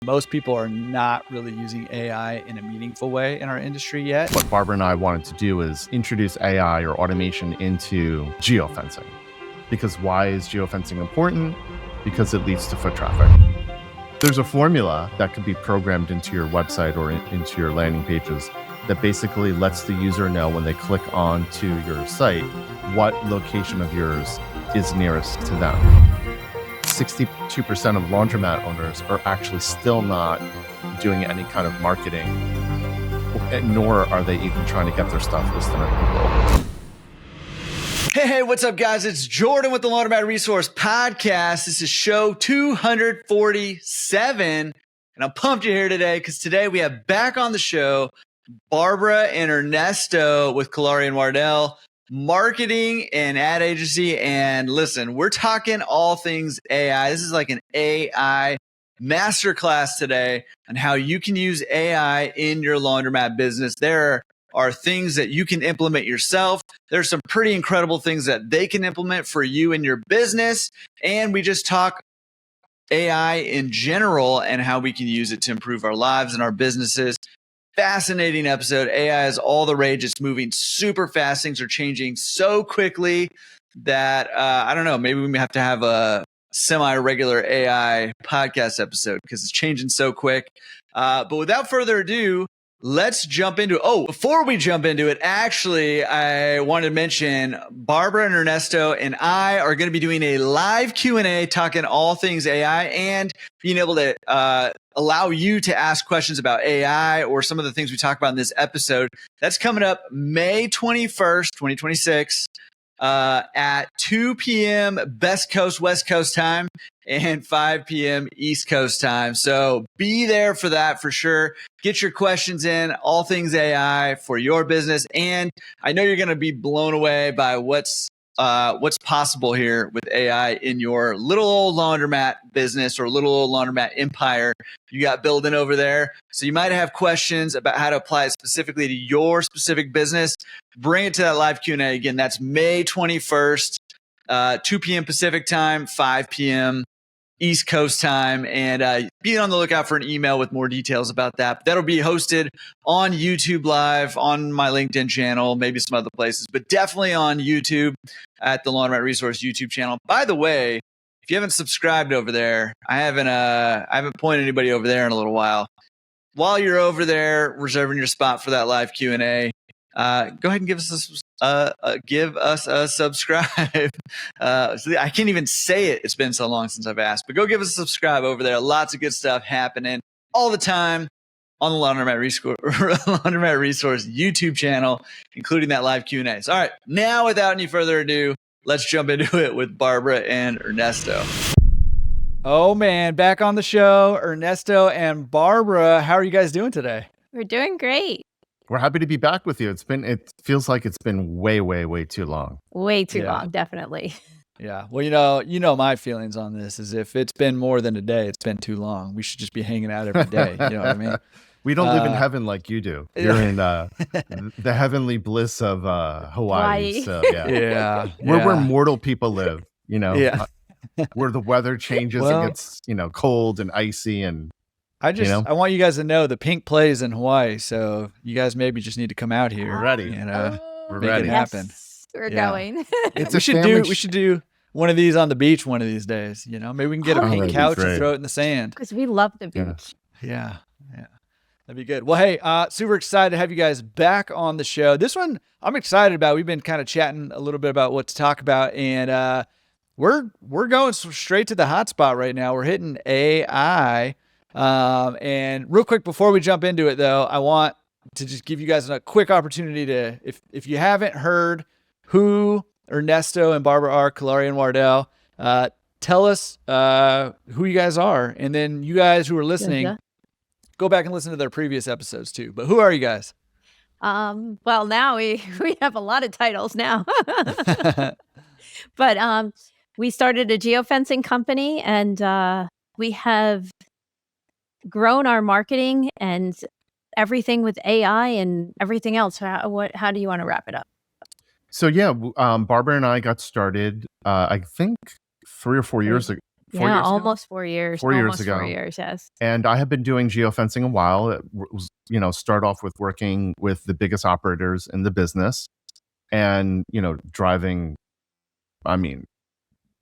Most people are not really using AI in a meaningful way in our industry yet. What Barbara and I wanted to do is introduce AI or automation into geofencing. Because why is geofencing important? Because it leads to foot traffic. There's a formula that could be programmed into your website or into your landing pages that basically lets the user know when they click onto your site what location of yours is nearest to them. 62% of laundromat owners are actually still not doing any kind of marketing, nor are they even trying to get their stuff listed on Google. Hey, what's up, guys? It's Jordan with the Laundromat Resource Podcast. This is show 247, and I'm pumped you're here today because today we have back on the show Barbara and Ernesto with Cullari and Wardell, marketing and ad agency. And listen, we're talking all things AI. This is like an AI masterclass today on how you can use AI in your laundromat business. There are things that you can implement yourself. There's some pretty incredible things that they can implement for you and your business. And we just talk AI in general and how we can use it to improve our lives and our businesses. Fascinating episode. AI is all the rage. It's moving super fast. Things are changing so quickly that, I don't know, maybe we may have to have a semi-regular AI podcast episode because it's changing so quick. But without further ado, let's jump into it. Oh, before we jump into it, actually, I wanted to mention Barbara and Ernesto and I are going to be doing a live Q&A talking all things AI and being able to allow you to ask questions about AI or some of the things we talk about in this episode. That's coming up May 21st, 2026 at 2 p.m. Best Coast, West Coast time and 5 p.m. East Coast time. So be there for that for sure. Get your questions in, all things AI for your business. And I know you're going to be blown away by what's possible here with AI in your little old laundromat business or little old laundromat empire you got building over there. So you might have questions about how to apply it specifically to your specific business. Bring it to that live Q&A. Again, that's May 21st, 2 p.m. Pacific time, 5 p.m. East Coast time, and be on the lookout for an email with more details about that. But that'll be hosted on YouTube Live, on my LinkedIn channel, maybe some other places, but definitely on YouTube at the Laundromat Resource YouTube channel. By the way, if you haven't subscribed over there, I haven't pointed anybody over there in a little while. While you're over there reserving your spot for that live Q&A, go ahead and give us a subscribe. I can't even say it. It's been so long since I've asked, but go give us a subscribe over there. Lots of good stuff happening all the time on the Laundromat Resource YouTube channel, including that live Q&A. So, all right, now without any further ado, let's jump into it with Barbara and Ernesto. Oh man, back on the show, Ernesto and Barbara. How are you guys doing today? We're doing great. We're happy to be back with you. It feels like it's been way too long. Way too long, definitely. Yeah. Well, you know my feelings on this is if it's been more than a day, it's been too long. We should just be hanging out every day. You know what I mean? We don't live in heaven like you do. You're in the heavenly bliss of Hawaii. So yeah. Where mortal people live, you know. Yeah. Where the weather changes and gets, cold and icy and I want you guys to know the Pink plays in Hawaii, so you guys maybe just need to come out here. We're ready. We're ready. It happen. Yes, we're going. We should do one of these on the beach one of these days. Maybe we can get a pink couch and throw it in the sand. Because we love the beach. Yeah. That'd be good. Well, hey, super excited to have you guys back on the show. This one I'm excited about. We've been kind of chatting a little bit about what to talk about, and we're going straight to the hot spot right now. We're hitting AI. And real quick before we jump into it though, I want to just give you guys a quick opportunity to, if you haven't heard who Ernesto and Barbara are, Cullari and Wardell, tell us who you guys are, and then you guys who are listening, go back and listen to their previous episodes too. But who are you guys? Well, now we have a lot of titles now. But we started a geofencing company, and we have grown our marketing and everything with AI and everything else. How do you want to wrap it up? So Barbara and I got started, I think 3 or 4 years ago. Yeah, almost 4 years. 4 years Almost ago. 4 years, yes. And I have been doing geofencing a while. It was, start off with working with the biggest operators in the business and, driving, I mean,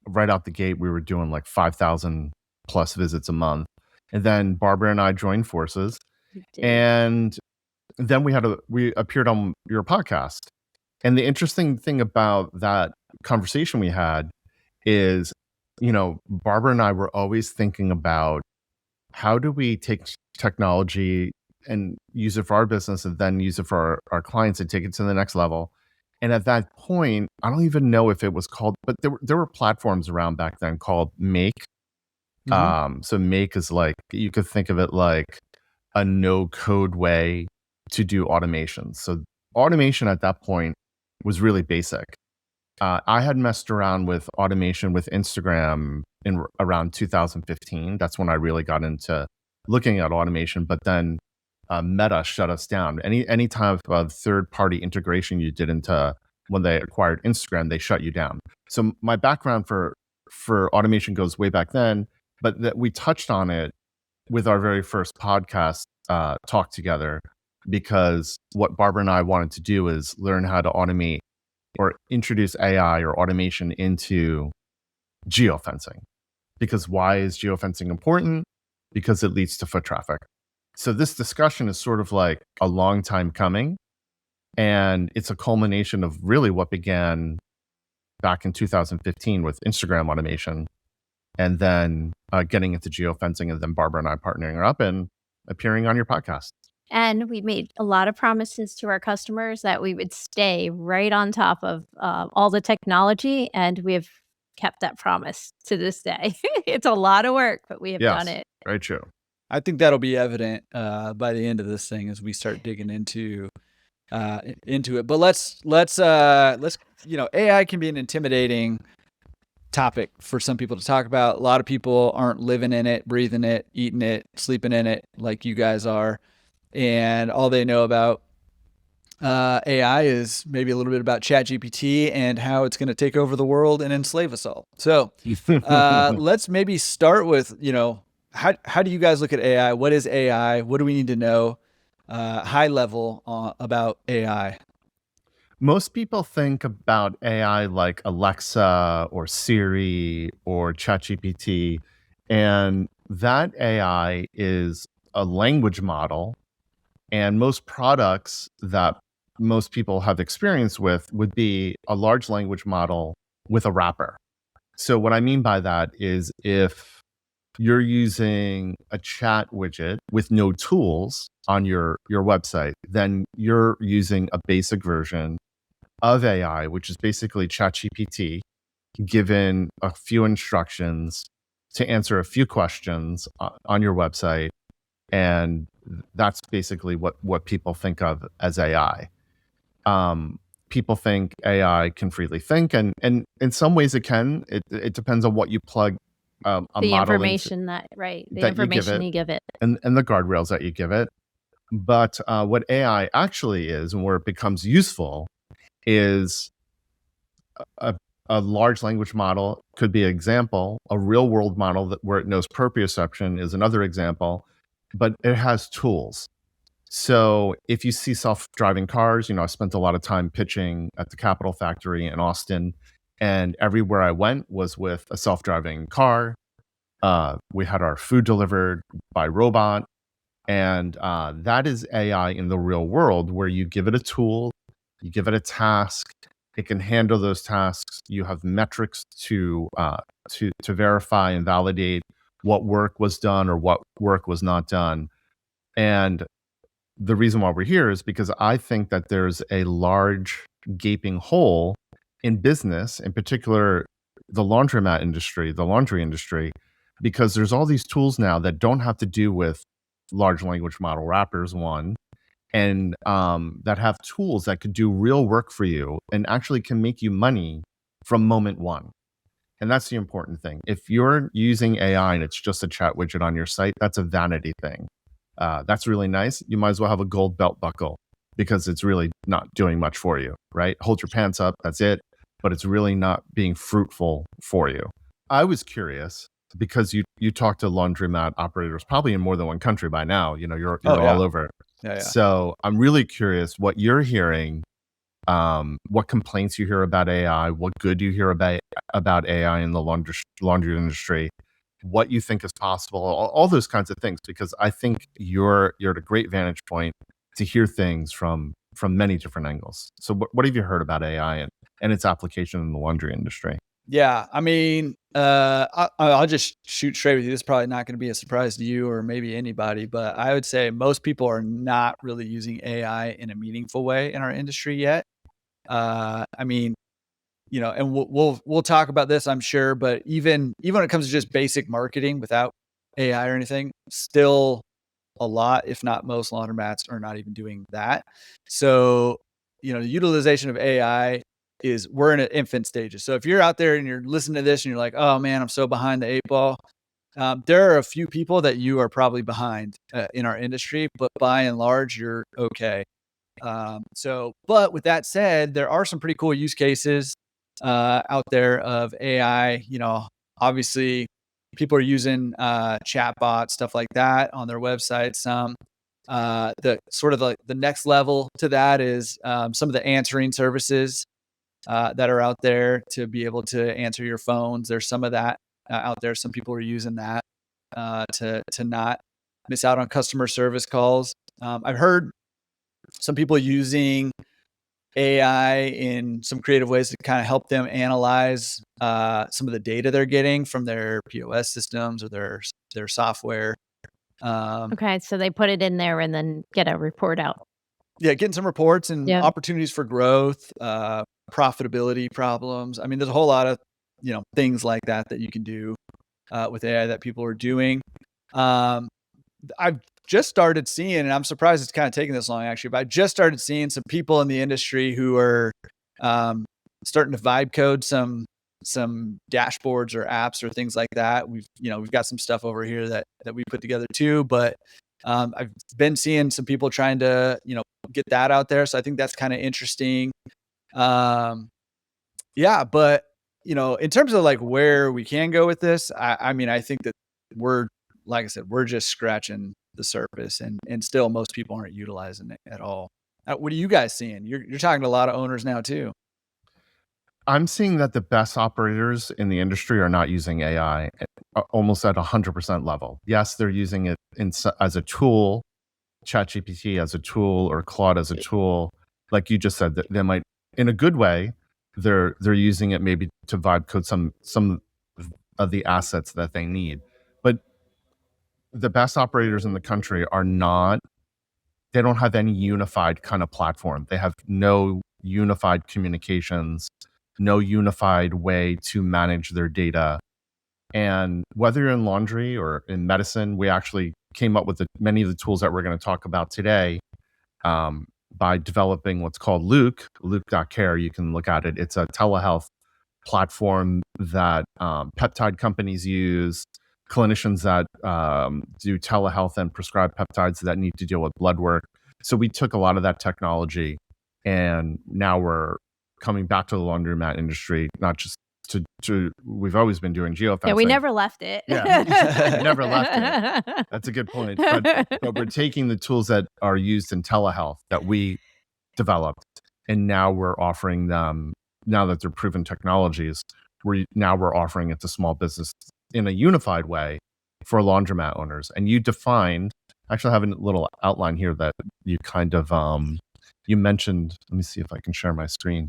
right out the gate, we were doing like 5,000 plus visits a month. And then Barbara and I joined forces. And then we appeared on your podcast. And the interesting thing about that conversation we had is, Barbara and I were always thinking about how do we take technology and use it for our business and then use it for our clients and take it to the next level. And at that point, I don't even know if it was called, but there were platforms around back then called Make. So Make is like, you could think of it like a no code way to do automation. So automation at that point was really basic. I had messed around with automation with Instagram in around 2015. That's when I really got into looking at automation. But then Meta shut us down. Any type of third-party integration you did into when they acquired Instagram, they shut you down. So my background for automation goes way back then, but that we touched on it with our very first podcast talk together, because what Barbara and I wanted to do is learn how to automate or introduce AI or automation into geofencing. Because why is geofencing important? Because it leads to foot traffic. So this discussion is sort of like a long time coming, and it's a culmination of really what began back in 2015 with Instagram automation, and then getting into geofencing, and then Barbara and I partnering up and appearing on your podcast. And we made a lot of promises to our customers that we would stay right on top of all the technology, and we have kept that promise to this day. It's a lot of work, but we have done it. Very true. I think that'll be evident by the end of this thing as we start digging into it. But let's AI can be an intimidating topic for some people to talk about. A lot of people aren't living in it, breathing it, eating it, sleeping in it like you guys are. And all they know about AI is maybe a little bit about ChatGPT and how it's going to take over the world and enslave us all. So let's maybe start with, how do you guys look at AI? What is AI? What do we need to know high level about AI? Most people think about AI like Alexa or Siri or ChatGPT, and that AI is a language model. And most products that most people have experience with would be a large language model with a wrapper. So what I mean by that is if you're using a chat widget with no tools on your website, then you're using a basic version of AI, which is basically ChatGPT, given a few instructions to answer a few questions on your website. And that's basically what people think of as AI. People think AI can freely think, and in some ways it can. It depends on what you plug a the model information into, the information you give it, and the guardrails that you give it. But what AI actually is, and where it becomes useful, is a large language model could be an example. A real world model where it knows proprioception is another example. But it has tools. So if you see self-driving cars, I spent a lot of time pitching at the Capital Factory in Austin, and everywhere I went was with a self-driving car. We had our food delivered by robot, and that is AI in the real world, where you give it a tool, you give it a task, it can handle those tasks. You have metrics to verify and validate what work was done or what work was not done. And the reason why we're here is because I think that there's a large gaping hole in business, in particular the laundromat industry, the laundry industry, because there's all these tools now that don't have to do with large language model wrappers, one, and that have tools that could do real work for you and actually can make you money from moment one. And that's the important thing. If you're using AI and it's just a chat widget on your site, that's a vanity thing. That's really nice. You might as well have a gold belt buckle because it's really not doing much for you, right? Hold your pants up, that's it. But it's really not being fruitful for you. I was curious, because you talk to laundromat operators probably in more than one country by now. You're Oh, yeah. all over. Yeah. So I'm really curious what you're hearing, what complaints you hear about AI, what good you hear about AI in the laundry industry, what you think is possible, all those kinds of things, because I think you're at a great vantage point to hear things from many different angles. So what have you heard about AI and its application in the laundry industry? Yeah, I mean, I'll just shoot straight with you. This is probably not going to be a surprise to you or maybe anybody, but I would say most people are not really using AI in a meaningful way in our industry yet. I mean, and we'll talk about this, I'm sure, but even when it comes to just basic marketing without AI or anything, still a lot, if not most laundromats are not even doing that. So, the utilization of AI we're in an infant stages. So if you're out there and you're listening to this and you're like, oh man, I'm so behind the 8 ball. There are a few people that you are probably behind in our industry, but by and large, you're okay. But with that said, there are some pretty cool use cases out there of AI. Obviously people are using chatbots, stuff like that on their website. Some the sort of the next level to that is some of the answering services that are out there to be able to answer your phones. There's some of that out there. Some people are using that to not miss out on customer service calls. I've heard some people using AI in some creative ways to kind of help them analyze some of the data they're getting from their POS systems or their software. Okay, so they put it in there and then get a report out. Yeah, getting some reports and Yeah. opportunities for growth, profitability problems. I mean, there's a whole lot of things like that you can do with AI that people are doing. I've just started seeing, and I'm surprised it's kind of taking this long actually, but I just started seeing some people in the industry who are starting to vibe code some dashboards or apps or things like that. We've got some stuff over here that we put together too, but I've been seeing some people trying to get that out there. So I think that's kind of interesting. Yeah, but in terms of like where we can go with this, I mean, I think that like I said, we're just scratching the surface, and still most people aren't utilizing it at all. What are you guys seeing? You're talking to a lot of owners now too. I'm seeing that the best operators in the industry are not using AI almost at 100% level. Yes, they're using it as a tool, ChatGPT as a tool, or Claude as a tool. Like you just said, that they might, in a good way, they're using it maybe to vibe code some of the assets that they need. But the best operators in the country they don't have any unified kind of platform. They have no unified communications, no unified way to manage their data. And whether you're in laundry or in medicine, we actually came up with many of the tools that we're going to talk about today by developing what's called Luke.care. You can look at it. It's a telehealth platform that peptide companies use, clinicians that do telehealth and prescribe peptides that need to deal with blood work. So we took a lot of that technology, and now we're coming back to the laundromat industry, not just to we've always been doing geofencing. Yeah, we never left it. Yeah, we never left it. That's a good point. But we're taking the tools that are used in telehealth that we developed, and now we're offering them, now that they're proven technologies, we're offering it to small business in a unified way for laundromat owners. And you defined, actually I have a little outline here that you kind of, you mentioned, let me see if I can share my screen.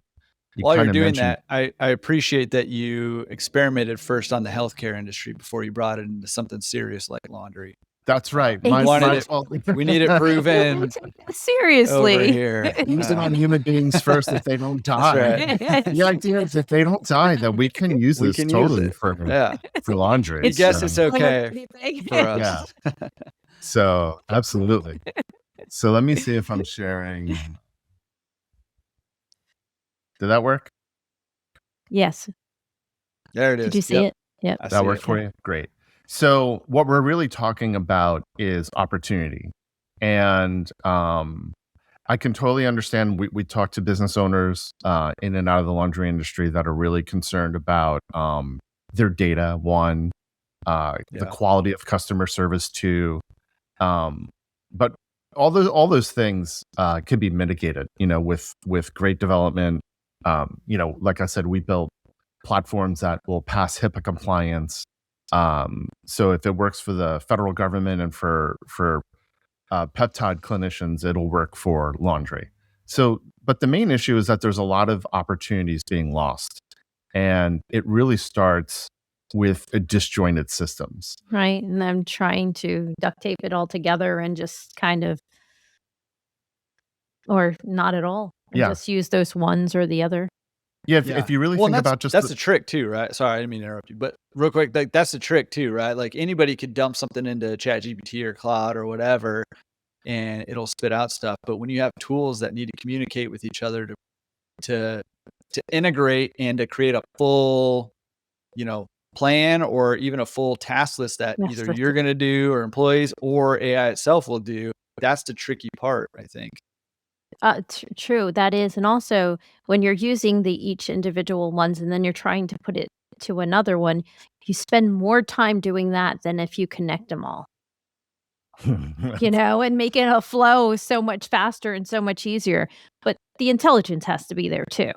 While you're doing that, I appreciate that you experimented first on the healthcare industry before you brought it into something serious like laundry. That's right. We need it proven seriously over here. Use it on human beings first if they don't die. Right. The idea is if they don't die, then we can use this totally for laundry. I guess it's okay for us. Yeah. So absolutely. So let me see if I'm sharing. Did that work? Yes. There it is. Did you see it? Yeah. That worked for you? Great. So what we're really talking about is opportunity. And I can totally understand. We talk to business owners in and out of the laundry industry that are really concerned about their data, one, the quality of customer service too. But all those things can be mitigated, with great development. Like I said, we built platforms that will pass HIPAA compliance. So if it works for the federal government and for peptide clinicians, it'll work for laundry. So, but the main issue is that there's a lot of opportunities being lost, and it really starts with disjointed systems. Right. And I'm trying to duct tape it all together and just kind of, or not at all, and just use those ones or the other. Yeah, if you really think about that's the trick too, right? Sorry, I didn't mean to interrupt you, but real quick, that's the trick too, right? Like anybody could dump something into ChatGPT or Cloud or whatever, and it'll spit out stuff. But when you have tools that need to communicate with each other to integrate and to create a full, plan or even a full task list that either you're going to do or employees or AI itself will do, that's the tricky part, I think. True, that is. And also when you're using each individual ones and then you're trying to put it to another one, you spend more time doing that than if you connect them all. And making a flow so much faster and so much easier. But the intelligence has to be there too.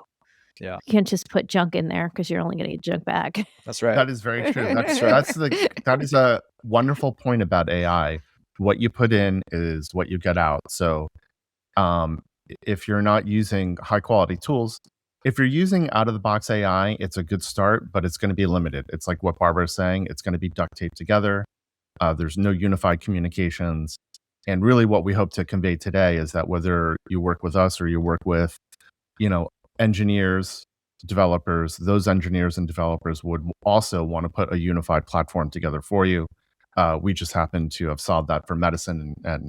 Yeah. You can't just put junk in there because you're only going to get junk back. That's right. That is very true. That is a wonderful point about AI. What you put in is what you get out. So if you're not using high quality tools, if you're using out of the box AI, it's a good start, but it's going to be limited. It's like what Barbara is saying. It's going to be duct taped together. There's no unified communications. And really what we hope to convey today is that whether you work with us or you work with, engineers, developers, those engineers and developers would also want to put a unified platform together for you. We just happen to have solved that for medicine, and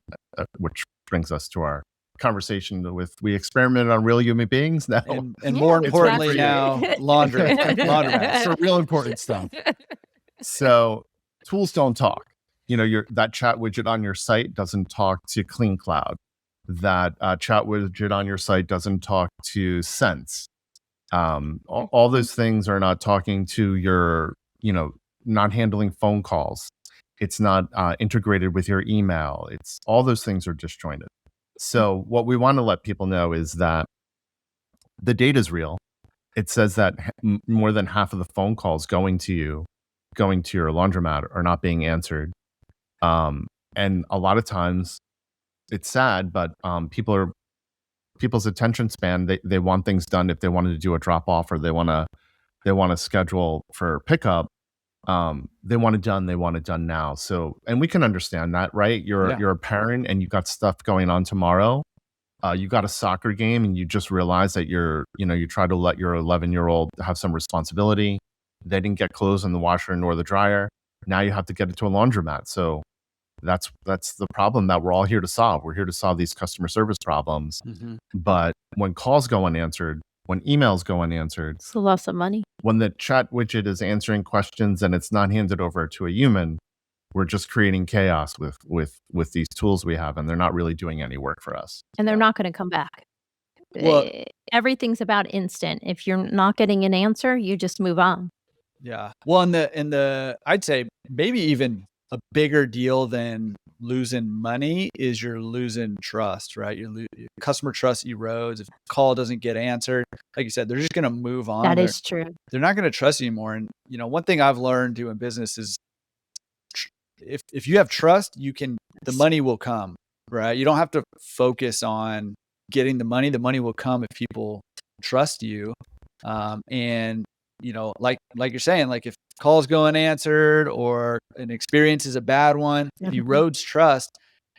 which brings us to our conversation we experimented on real human beings now. And more importantly now, laundromat. So real important stuff. So tools don't talk. That chat widget on your site doesn't talk to Clean Cloud. That chat widget on your site doesn't talk to Sense. All those things are not talking to your, not handling phone calls. It's not integrated with your email. It's all those things are disjointed. So what we want to let people know is that the data is real. It says that more than half of the phone calls going to your laundromat are not being answered. And a lot of times it's sad, but people's attention span, they want things done. If they wanted to do a drop off or they want to schedule for pickup, they want it done now. So, and we can understand that, right? You're a parent and you got stuff going on tomorrow. You got a soccer game and you just realize that you try to let your 11-year-old have some responsibility. They didn't get clothes in the washer nor the dryer. Now you have to get it to a laundromat. So that's the problem that we're all here to solve. We're here to solve these customer service problems. Mm-hmm. But when calls go unanswered, when emails go unanswered, it's a loss of money. When the chat widget is answering questions and it's not handed over to a human, we're just creating chaos with these tools we have, and they're not really doing any work for us. And they're not going to come back. Well, everything's about instant. If you're not getting an answer, you just move on. Yeah. Well, in the I'd say maybe even a bigger deal than losing money is you're losing trust, right? Your customer trust erodes. If a call doesn't get answered, like you said, they're just going to move on. That is true. They're not going to trust you anymore. And one thing I've learned doing business is if you have trust, the money will come, right? You don't have to focus on getting the money. The money will come if people trust you. And like you're saying, like if calls go unanswered or an experience is a bad one, it erodes trust.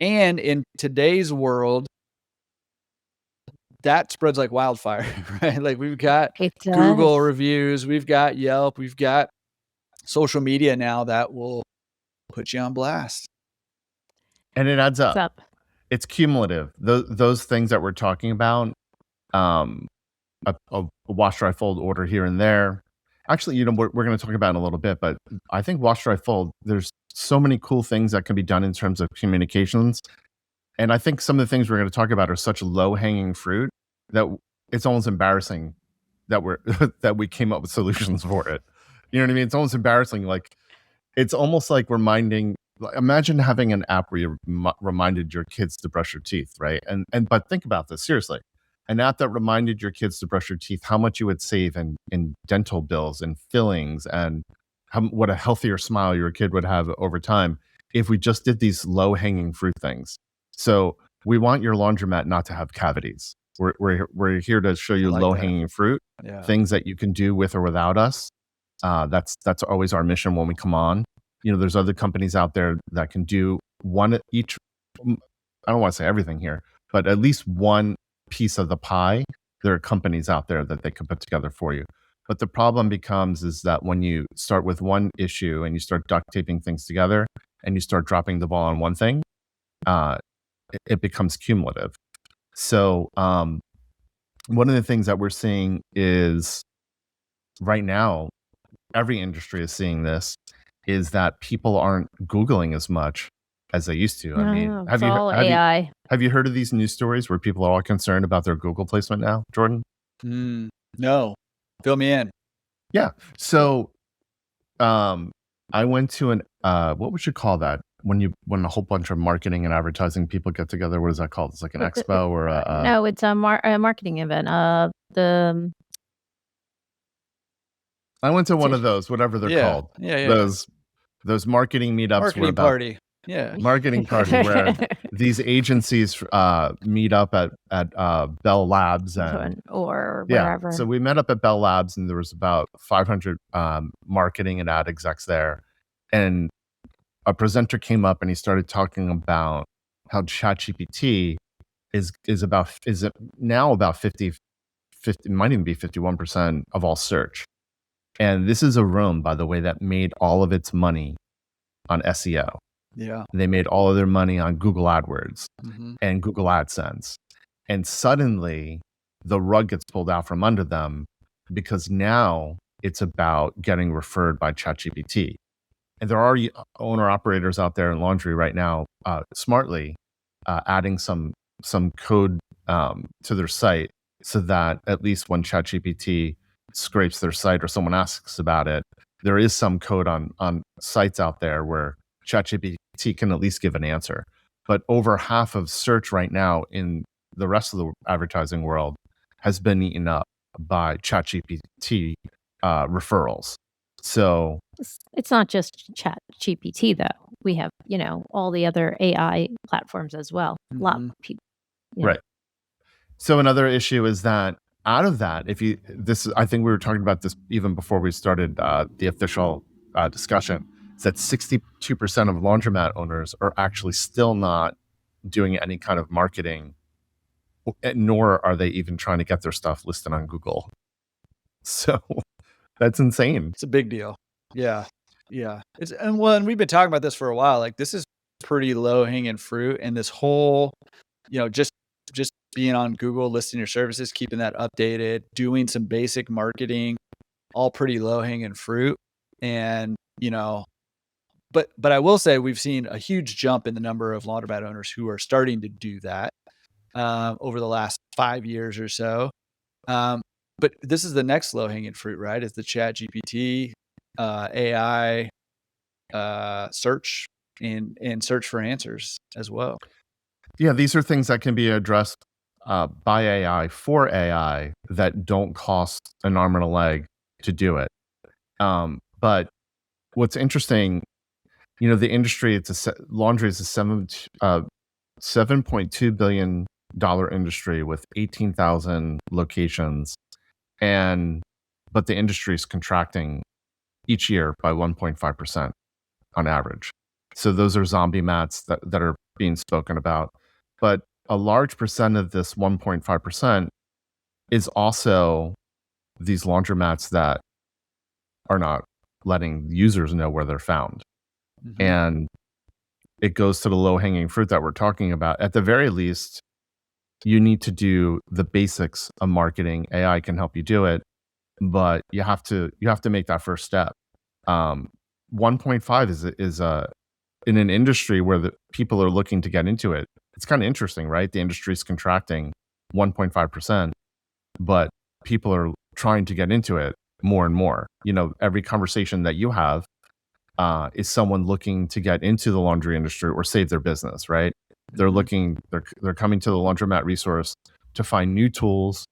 And in today's world, that spreads like wildfire, right? Like we've got Google reviews, we've got Yelp, we've got social media now that will put you on blast. And it adds up. It's cumulative. Those things that we're talking about, a wash, dry, fold order here and there. Actually, we're going to talk about it in a little bit, but I think wash, dry, fold, there's so many cool things that can be done in terms of communications. And I think some of the things we're going to talk about are such low-hanging fruit that it's almost embarrassing that we came up with solutions for it. You know what I mean? It's almost embarrassing. Like it's almost like imagine having an app where you reminded your kids to brush your teeth, right? But think about this seriously. An app that reminded your kids to brush your teeth, how much you would save in dental bills and fillings, and what a healthier smile your kid would have over time if we just did these low-hanging fruit things. So we want your laundromat not to have cavities. We're here to show you low-hanging fruit, things that you can do with or without us. That's always our mission when we come on. There's other companies out there that can do one each. I don't want to say everything here, but at least one piece of the pie. There are companies out there that they can put together for you. But the problem is that when you start with one issue and you start duct taping things together and you start dropping the ball on one thing, it becomes cumulative. So one of the things that we're seeing is right now, every industry is seeing this, is that people aren't Googling as much as they used to. I mean, have you heard of these news stories where people are all concerned about their Google placement now, Jordan? No. Fill me in. Yeah. So I went to what would you call that? When a whole bunch of marketing and advertising people get together, what is that called? It's like an expo or a... No, it's a marketing event. I went to one of those, whatever they're called. Yeah. Those marketing meetups. Marketing party. Yeah. Marketing party where these agencies meet up at Bell Labs or wherever. So we met up at Bell Labs and there was about 500 marketing and ad execs there. And a presenter came up and he started talking about how ChatGPT is now about 50, it might even be 51% of all search. And this is a room, by the way, that made all of its money on SEO. Yeah. They made all of their money on Google AdWords and Google AdSense. And suddenly the rug gets pulled out from under them because now it's about getting referred by ChatGPT. And there are owner operators out there in laundry right now, smartly adding some code to their site so that at least when ChatGPT scrapes their site or someone asks about it, there is some code on sites out there where ChatGPT can at least give an answer. But over half of search right now in the rest of the advertising world has been eaten up by ChatGPT referrals. So it's not just ChatGPT though. We have, all the other AI platforms as well. A lot of people. Right. So another issue is that out of that, I think we were talking about this even before we started the official discussion, is that 62% of laundromat owners are actually still not doing any kind of marketing, nor are they even trying to get their stuff listed on Google. So that's insane. It's a big deal. Yeah. And we've been talking about this for a while. Like, this is pretty low hanging fruit, and this whole, just being on Google, listing your services, keeping that updated, doing some basic marketing, all pretty low hanging fruit. And, but I will say we've seen a huge jump in the number of laundromat owners who are starting to do that over the last 5 years or so. But this is the next low hanging fruit, right? Is the ChatGPT, AI, search and search for answers as well. Yeah, these are things that can be addressed by AI for AI that don't cost an arm and a leg to do it. But what's interesting, the industry, laundry is a $7.2 billion industry with 18,000 locations. But the industry is contracting each year by 1.5% on average. So those are zombie mats that are being spoken about. But a large percent of this 1.5% is also these laundromats that are not letting users know where they're found. And it goes to the low-hanging fruit that we're talking about. At the very least, you need to do the basics of marketing. AI can help you do it, but you have to make that first step. 1.5 is in an industry where the people are looking to get into it. It's kind of interesting, right? The industry is contracting 1.5%, but people are trying to get into it more and more. Every conversation that you have, is someone looking to get into the laundry industry or save their business, right? They're coming to the Laundromat Resource to find new tools,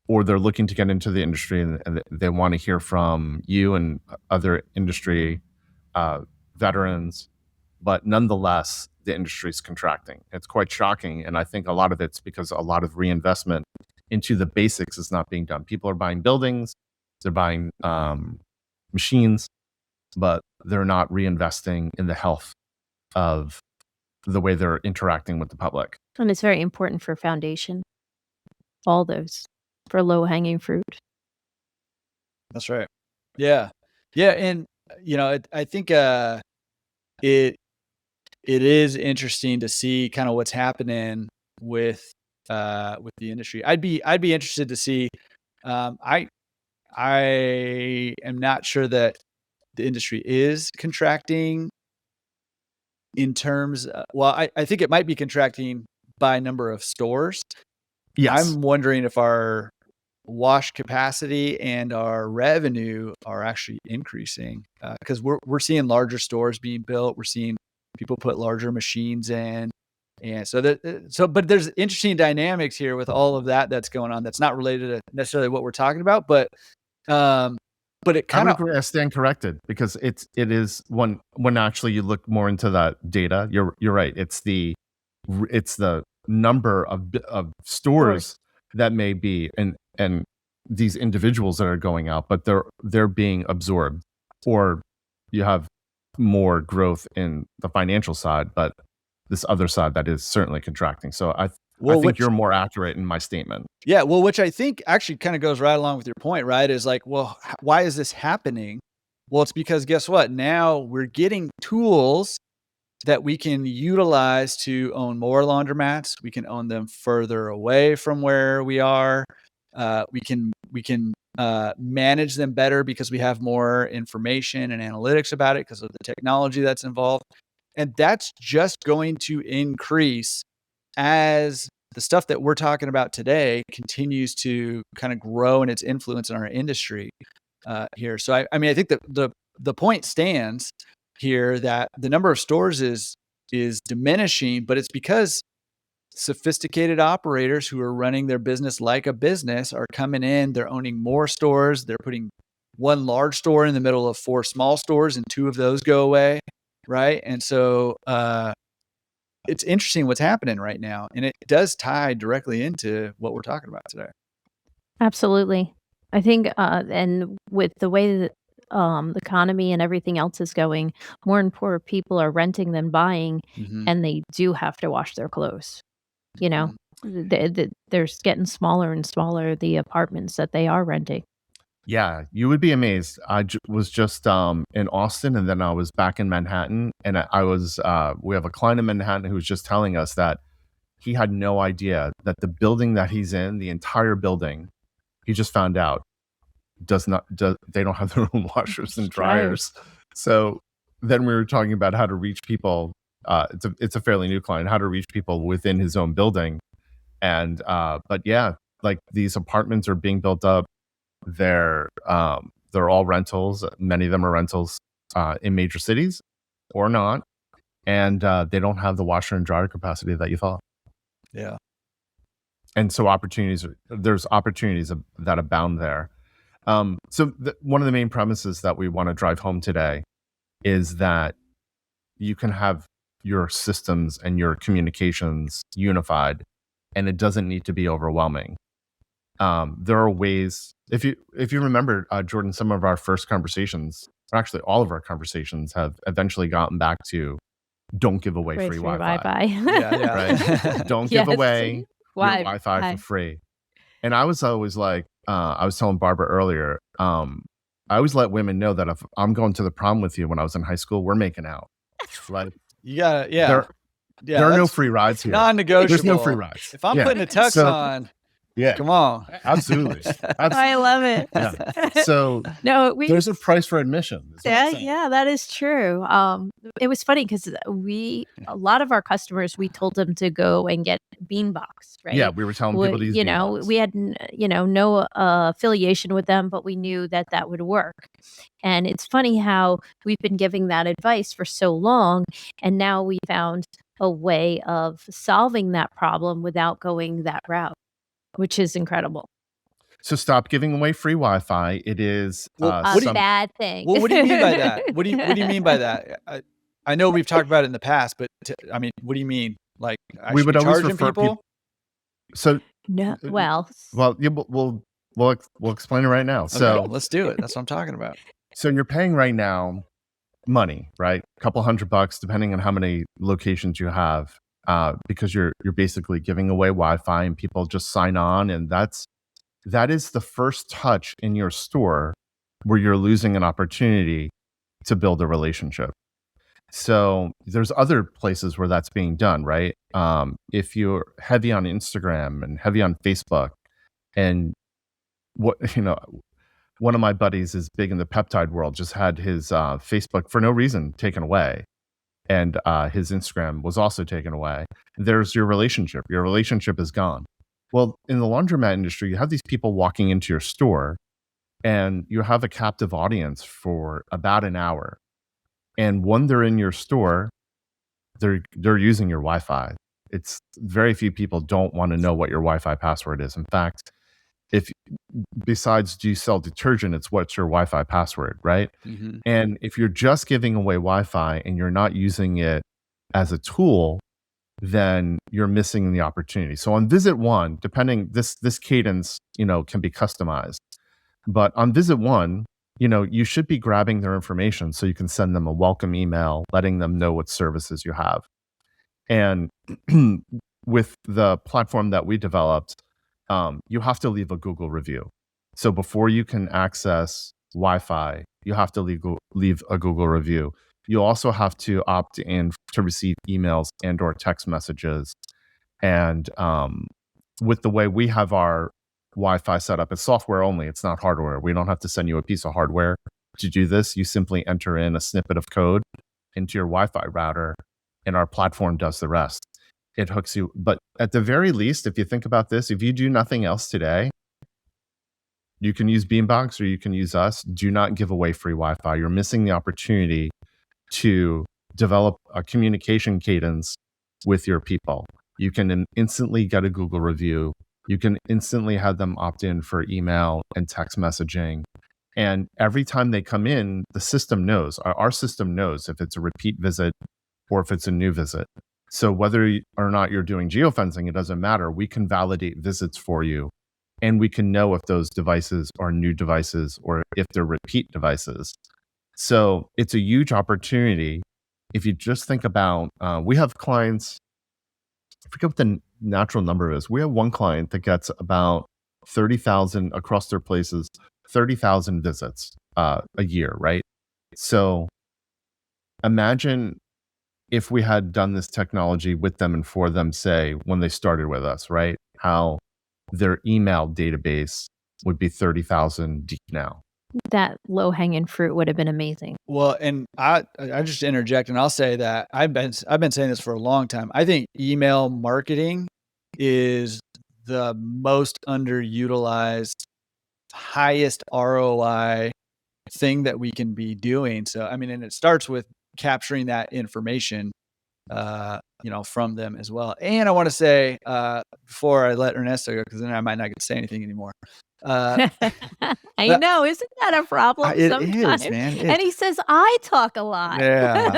or they're looking to get into the industry and they want to hear from you and other industry veterans. But nonetheless, the industry is contracting. It's quite shocking. And I think a lot of it's because a lot of reinvestment into the basics is not being done. People are buying buildings, they're buying machines, but they're not reinvesting in the health of the way they're interacting with the public. And it's very important for foundation. All those for low-hanging fruit. That's right. Yeah. Yeah. And, I think it is interesting to see kind of what's happening with the industry. I'd be interested to see. I am not sure that the industry is contracting in terms. I think it might be contracting by number of stores. Yes. I'm wondering if our wash capacity and our revenue are actually increasing because we're seeing larger stores being built. We're seeing people put larger machines in, and but there's interesting dynamics here with all of that's going on. That's not related to necessarily what we're talking about, but it kind of I stand corrected because it is when actually you look more into that data. You're right. It's the number of stores that may be and these individuals that are going out, but they're being absorbed, or you have more growth in the financial side, but this other side that is certainly contracting. So I think you're more accurate in my statement. Yeah, well, which I think actually kind of goes right along with your point, right? Is like, well, why is this happening? Well, it's because guess what? Now we're getting tools that we can utilize to own more laundromats. We can own them further away from where we are. We can manage them better because we have more information and analytics about it because of the technology that's involved. And that's just going to increase as the stuff that we're talking about today continues to kind of grow in its influence in our industry here. So I think that the point stands here that the number of stores is diminishing, but it's because sophisticated operators who are running their business like a business are coming in, they're owning more stores, they're putting one large store in the middle of 4 small stores and 2 of those go away, right? And so it's interesting what's happening right now, and it does tie directly into what we're talking about today. Absolutely. I think and with the way that the economy and everything else is going, more and more people are renting than buying, and they do have to wash their clothes. They're getting smaller and smaller, the apartments that they are renting. Yeah, you would be amazed. I was just in Austin, and then I was back in Manhattan, and I was we have a client in Manhattan who was just telling us that he had no idea that the building that he's in, the entire building, he just found out they don't have their own washers and dryers. So then we were talking about how to reach people. It's a fairly new client, how to reach people within his own building. And but yeah, like these apartments are being built up. They're all rentals. Many of them are rentals in major cities or not, and they don't have the washer and dryer capacity that you thought. Yeah. And so there's opportunities that abound there. So one of the main premises that we want to drive home today is that you can have your systems and your communications unified, and it doesn't need to be overwhelming. There are ways, if you remember, Jordan, some of our first conversations, or actually all of our conversations, have eventually gotten back to don't give away free Wi-Fi. Yeah. Right? Don't give away your Wi-Fi for free. And I was always like, I was telling Barbara earlier, I always let women know that if I'm going to the prom with you when I was in high school, we're making out. Like, you gotta, yeah. There are no free rides here. Non-negotiable. There's no free rides. If I'm putting a tux on, come on. Absolutely. I love it. Yeah. So there's a price for admission. Yeah, that is true. It was funny because a lot of our customers, we told them to go and get Beanbox, right? Yeah, we were telling people to use Beanbox. We had, no affiliation with them, but we knew that that would work. And it's funny how we've been giving that advice for so long, and now we found a way of solving that problem without going that route, which is incredible. So stop giving away free Wi-Fi. It is bad thing. Well, what do you mean by that? What do you mean by that? I know we've talked about it in the past, but what do you mean? Like, I we should would be always charging refer people? So No, well, yeah, we'll explain it right now. So Okay, let's do it. That's what I'm talking about. So you're paying right now money, right? A couple $100, depending on how many locations you have, because you're basically giving away Wi-Fi, and people just sign on, and that is the first touch in your store where you're losing an opportunity to build a relationship. So there's other places where that's being done, right? If you're heavy on Instagram and heavy on Facebook, and one of my buddies is big in the peptide world, just had his Facebook for no reason taken away, and his Instagram was also taken away. There's your relationship. Your relationship is gone. Well, in the laundromat industry, you have these people walking into your store, and you have a captive audience for about an hour. And when they're in your store, they're using your Wi-Fi. It's very few people don't want to know what your Wi-Fi password is. In fact, if besides do you sell detergent, it's what's your Wi-Fi password, right? Mm-hmm. And if you're just giving away Wi-Fi and you're not using it as a tool, then you're missing the opportunity. So on visit one, depending this cadence, can be customized. But on visit one, you should be grabbing their information so you can send them a welcome email, letting them know what services you have. And with the platform that we developed, you have to leave a Google review. So before you can access Wi-Fi, you have to leave a Google review. You also have to opt in to receive emails and or text messages. And with the way we have our Wi-Fi set up, it's software only. It's not hardware. We don't have to send you a piece of hardware to do this. You simply enter in a snippet of code into your Wi-Fi router, and our platform does the rest. It hooks you. But at the very least, if you think about this, if you do nothing else today, you can use Beanbox or you can use us. Do not give away free Wi-Fi. You're missing the opportunity to develop a communication cadence with your people. You can instantly get a Google review. You can instantly have them opt in for email and text messaging. And every time they come in, the system knows, our system knows if it's a repeat visit or if it's a new visit. So whether or not you're doing geofencing, it doesn't matter. We can validate visits for you, and we can know if those devices are new devices or if they're repeat devices. So it's a huge opportunity. If you just think about, we have clients, I forget what the natural number is. We have one client that gets about 30,000 across their places, 30,000 visits a year, right? So imagine if we had done this technology with them and for them, say, when they started with us, right? How their email database would be 30,000 deep now. That low-hanging fruit would have been amazing. Well, and I just interject, and I'll say that I've been saying this for a long time. I think email marketing is the most underutilized, highest ROI thing that we can be doing. So, and it starts with capturing that information, from them as well. And I want to say, before I let Ernesto go, because then I might not get to say anything anymore. I know, isn't that a problem sometimes? Is, man. And he says I talk a lot. Yeah,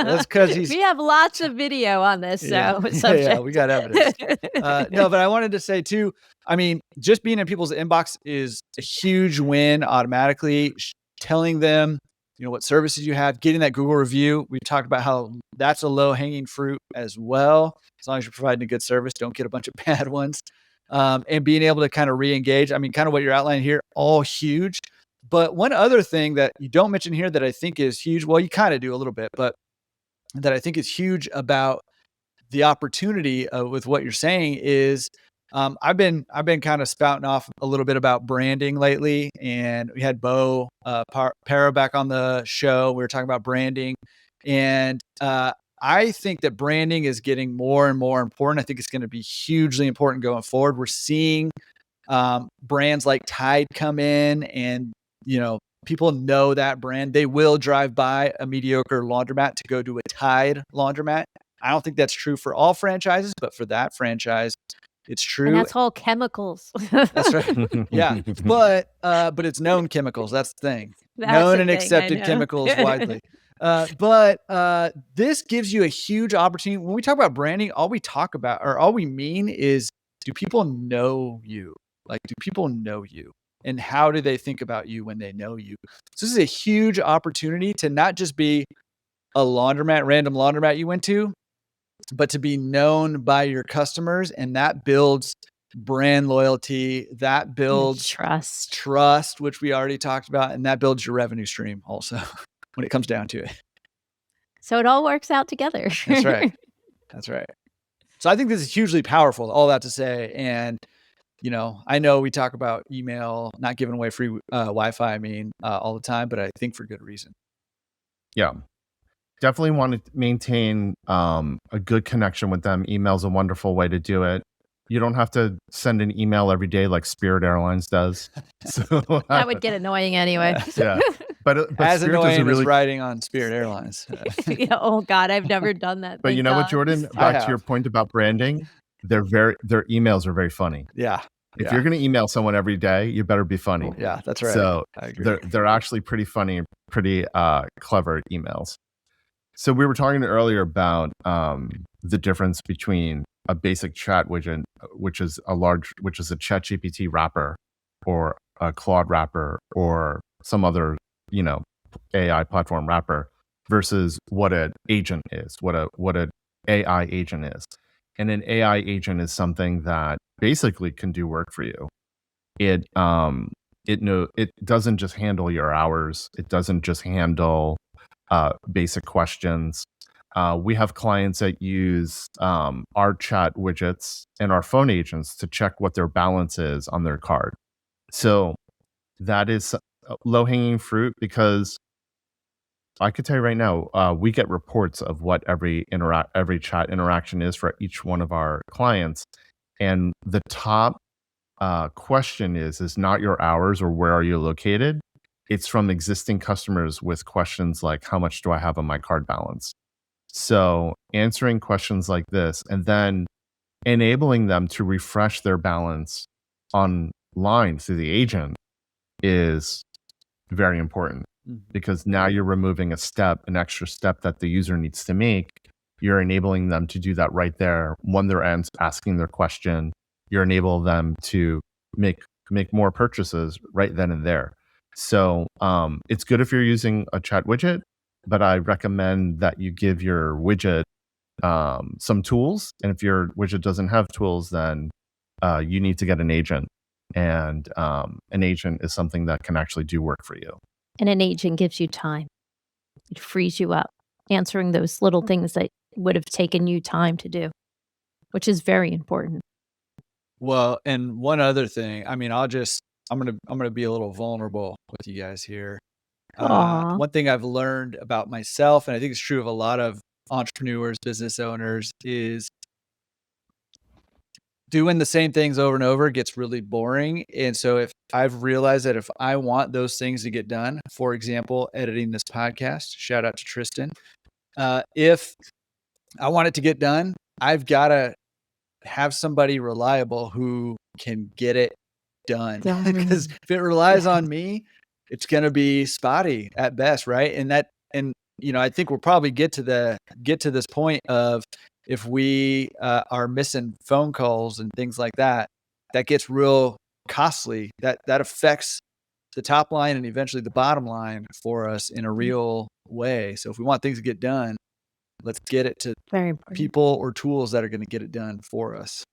that's because we have lots of video on this, yeah. so Yeah, we got evidence. No, but I wanted to say too. Just being in people's inbox is a huge win automatically. Telling them, what services you have, getting that Google review. We've talked about how that's a low hanging fruit as well. As long as you're providing a good service, don't get a bunch of bad ones. And being able to kind of re-engage. Kind of what you're outlining here, all huge. But one other thing that you don't mention here that I think is huge, well, you kind of do a little bit, but that I think is huge about the opportunity with what you're saying is, I've been kind of spouting off a little bit about branding lately, and we had Bo Para back on the show. We were talking about branding, and I I think that branding is getting more and more important. I think it's going to be hugely important going forward. We're seeing brands like Tide come in, and people know that brand. They will drive by a mediocre laundromat to go to a Tide laundromat. I don't think that's true for all franchises, but for that franchise, it's true. And that's all chemicals. That's right. Yeah. But it's known chemicals. That's the thing. Known and accepted chemicals widely. But this gives you a huge opportunity. When we talk about branding, all we mean is, do people know you? Like, do people know you? And how do they think about you when they know you? So this is a huge opportunity to not just be a random laundromat you went to, but to be known by your customers. And that builds brand loyalty, that builds trust, which we already talked about, and that builds your revenue stream also when it comes down to it. So it all works out together. That's right. That's right. So I think this is hugely powerful, all that to say. And I know we talk about email, not giving away free Wi-Fi, all the time, but I think for good reason. Yeah. Definitely want to maintain a good connection with them. Email's a wonderful way to do it. You don't have to send an email every day like Spirit Airlines does. So that would get annoying anyway. Yeah. But as Spirit annoying as riding on Spirit Airlines. Yeah, oh God, I've never done that. But you know what, Jordan? Back to your point about branding, their emails are very funny. Yeah. If you're going to email someone every day, you better be funny. Yeah, that's right. So I agree. they're actually pretty funny and pretty clever emails. So we were talking earlier about the difference between a basic chat widget, which is a ChatGPT wrapper, or a Claude wrapper, or some other AI platform wrapper, versus what an agent is, what an AI agent is. And an AI agent is something that basically can do work for you. It doesn't just handle your hours. It doesn't just handle basic questions. We have clients that use our chat widgets and our phone agents to check what their balance is on their card. So that is low-hanging fruit, because I could tell you right now, we get reports of what every chat interaction is for each one of our clients. And the top question is not your hours or where are you located. It's from existing customers with questions like, how much do I have on my card balance? So answering questions like this and then enabling them to refresh their balance online through the agent is very important, because now you're removing an extra step that the user needs to make. You're enabling them to do that right there when they're asking their question. You're enabling them to make more purchases right then and there. So it's good if you're using a chat widget, but I recommend that you give your widget some tools. And if your widget doesn't have tools, then you need to get an agent. And an agent is something that can actually do work for you. And an agent gives you time. It frees you up, answering those little things that would have taken you time to do, which is very important. Well, and one other thing, I'm gonna be a little vulnerable with you guys here. One thing I've learned about myself, and I think it's true of a lot of entrepreneurs, business owners, is doing the same things over and over gets really boring. And so if I've realized that if I want those things to get done, for example, editing this podcast, shout out to Tristan. If I want it to get done, I've got to have somebody reliable who can get it done. Because if it relies on me, it's going to be spotty at best, right? And I think we'll probably get to this point of, if we are missing phone calls and things like that, that gets real costly. That affects the top line and eventually the bottom line for us in a real way. So if we want things to get done, let's get it to people or tools that are going to get it done for us.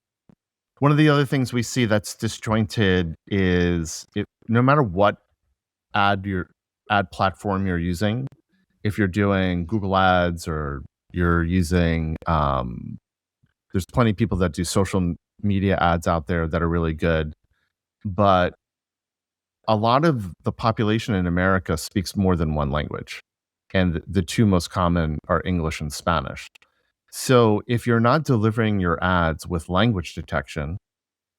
One of the other things we see that's disjointed is no matter what ad platform you're using, if you're doing Google Ads or you're using, there's plenty of people that do social media ads out there that are really good, but a lot of the population in America speaks more than one language. And the two most common are English and Spanish. So if you're not delivering your ads with language detection,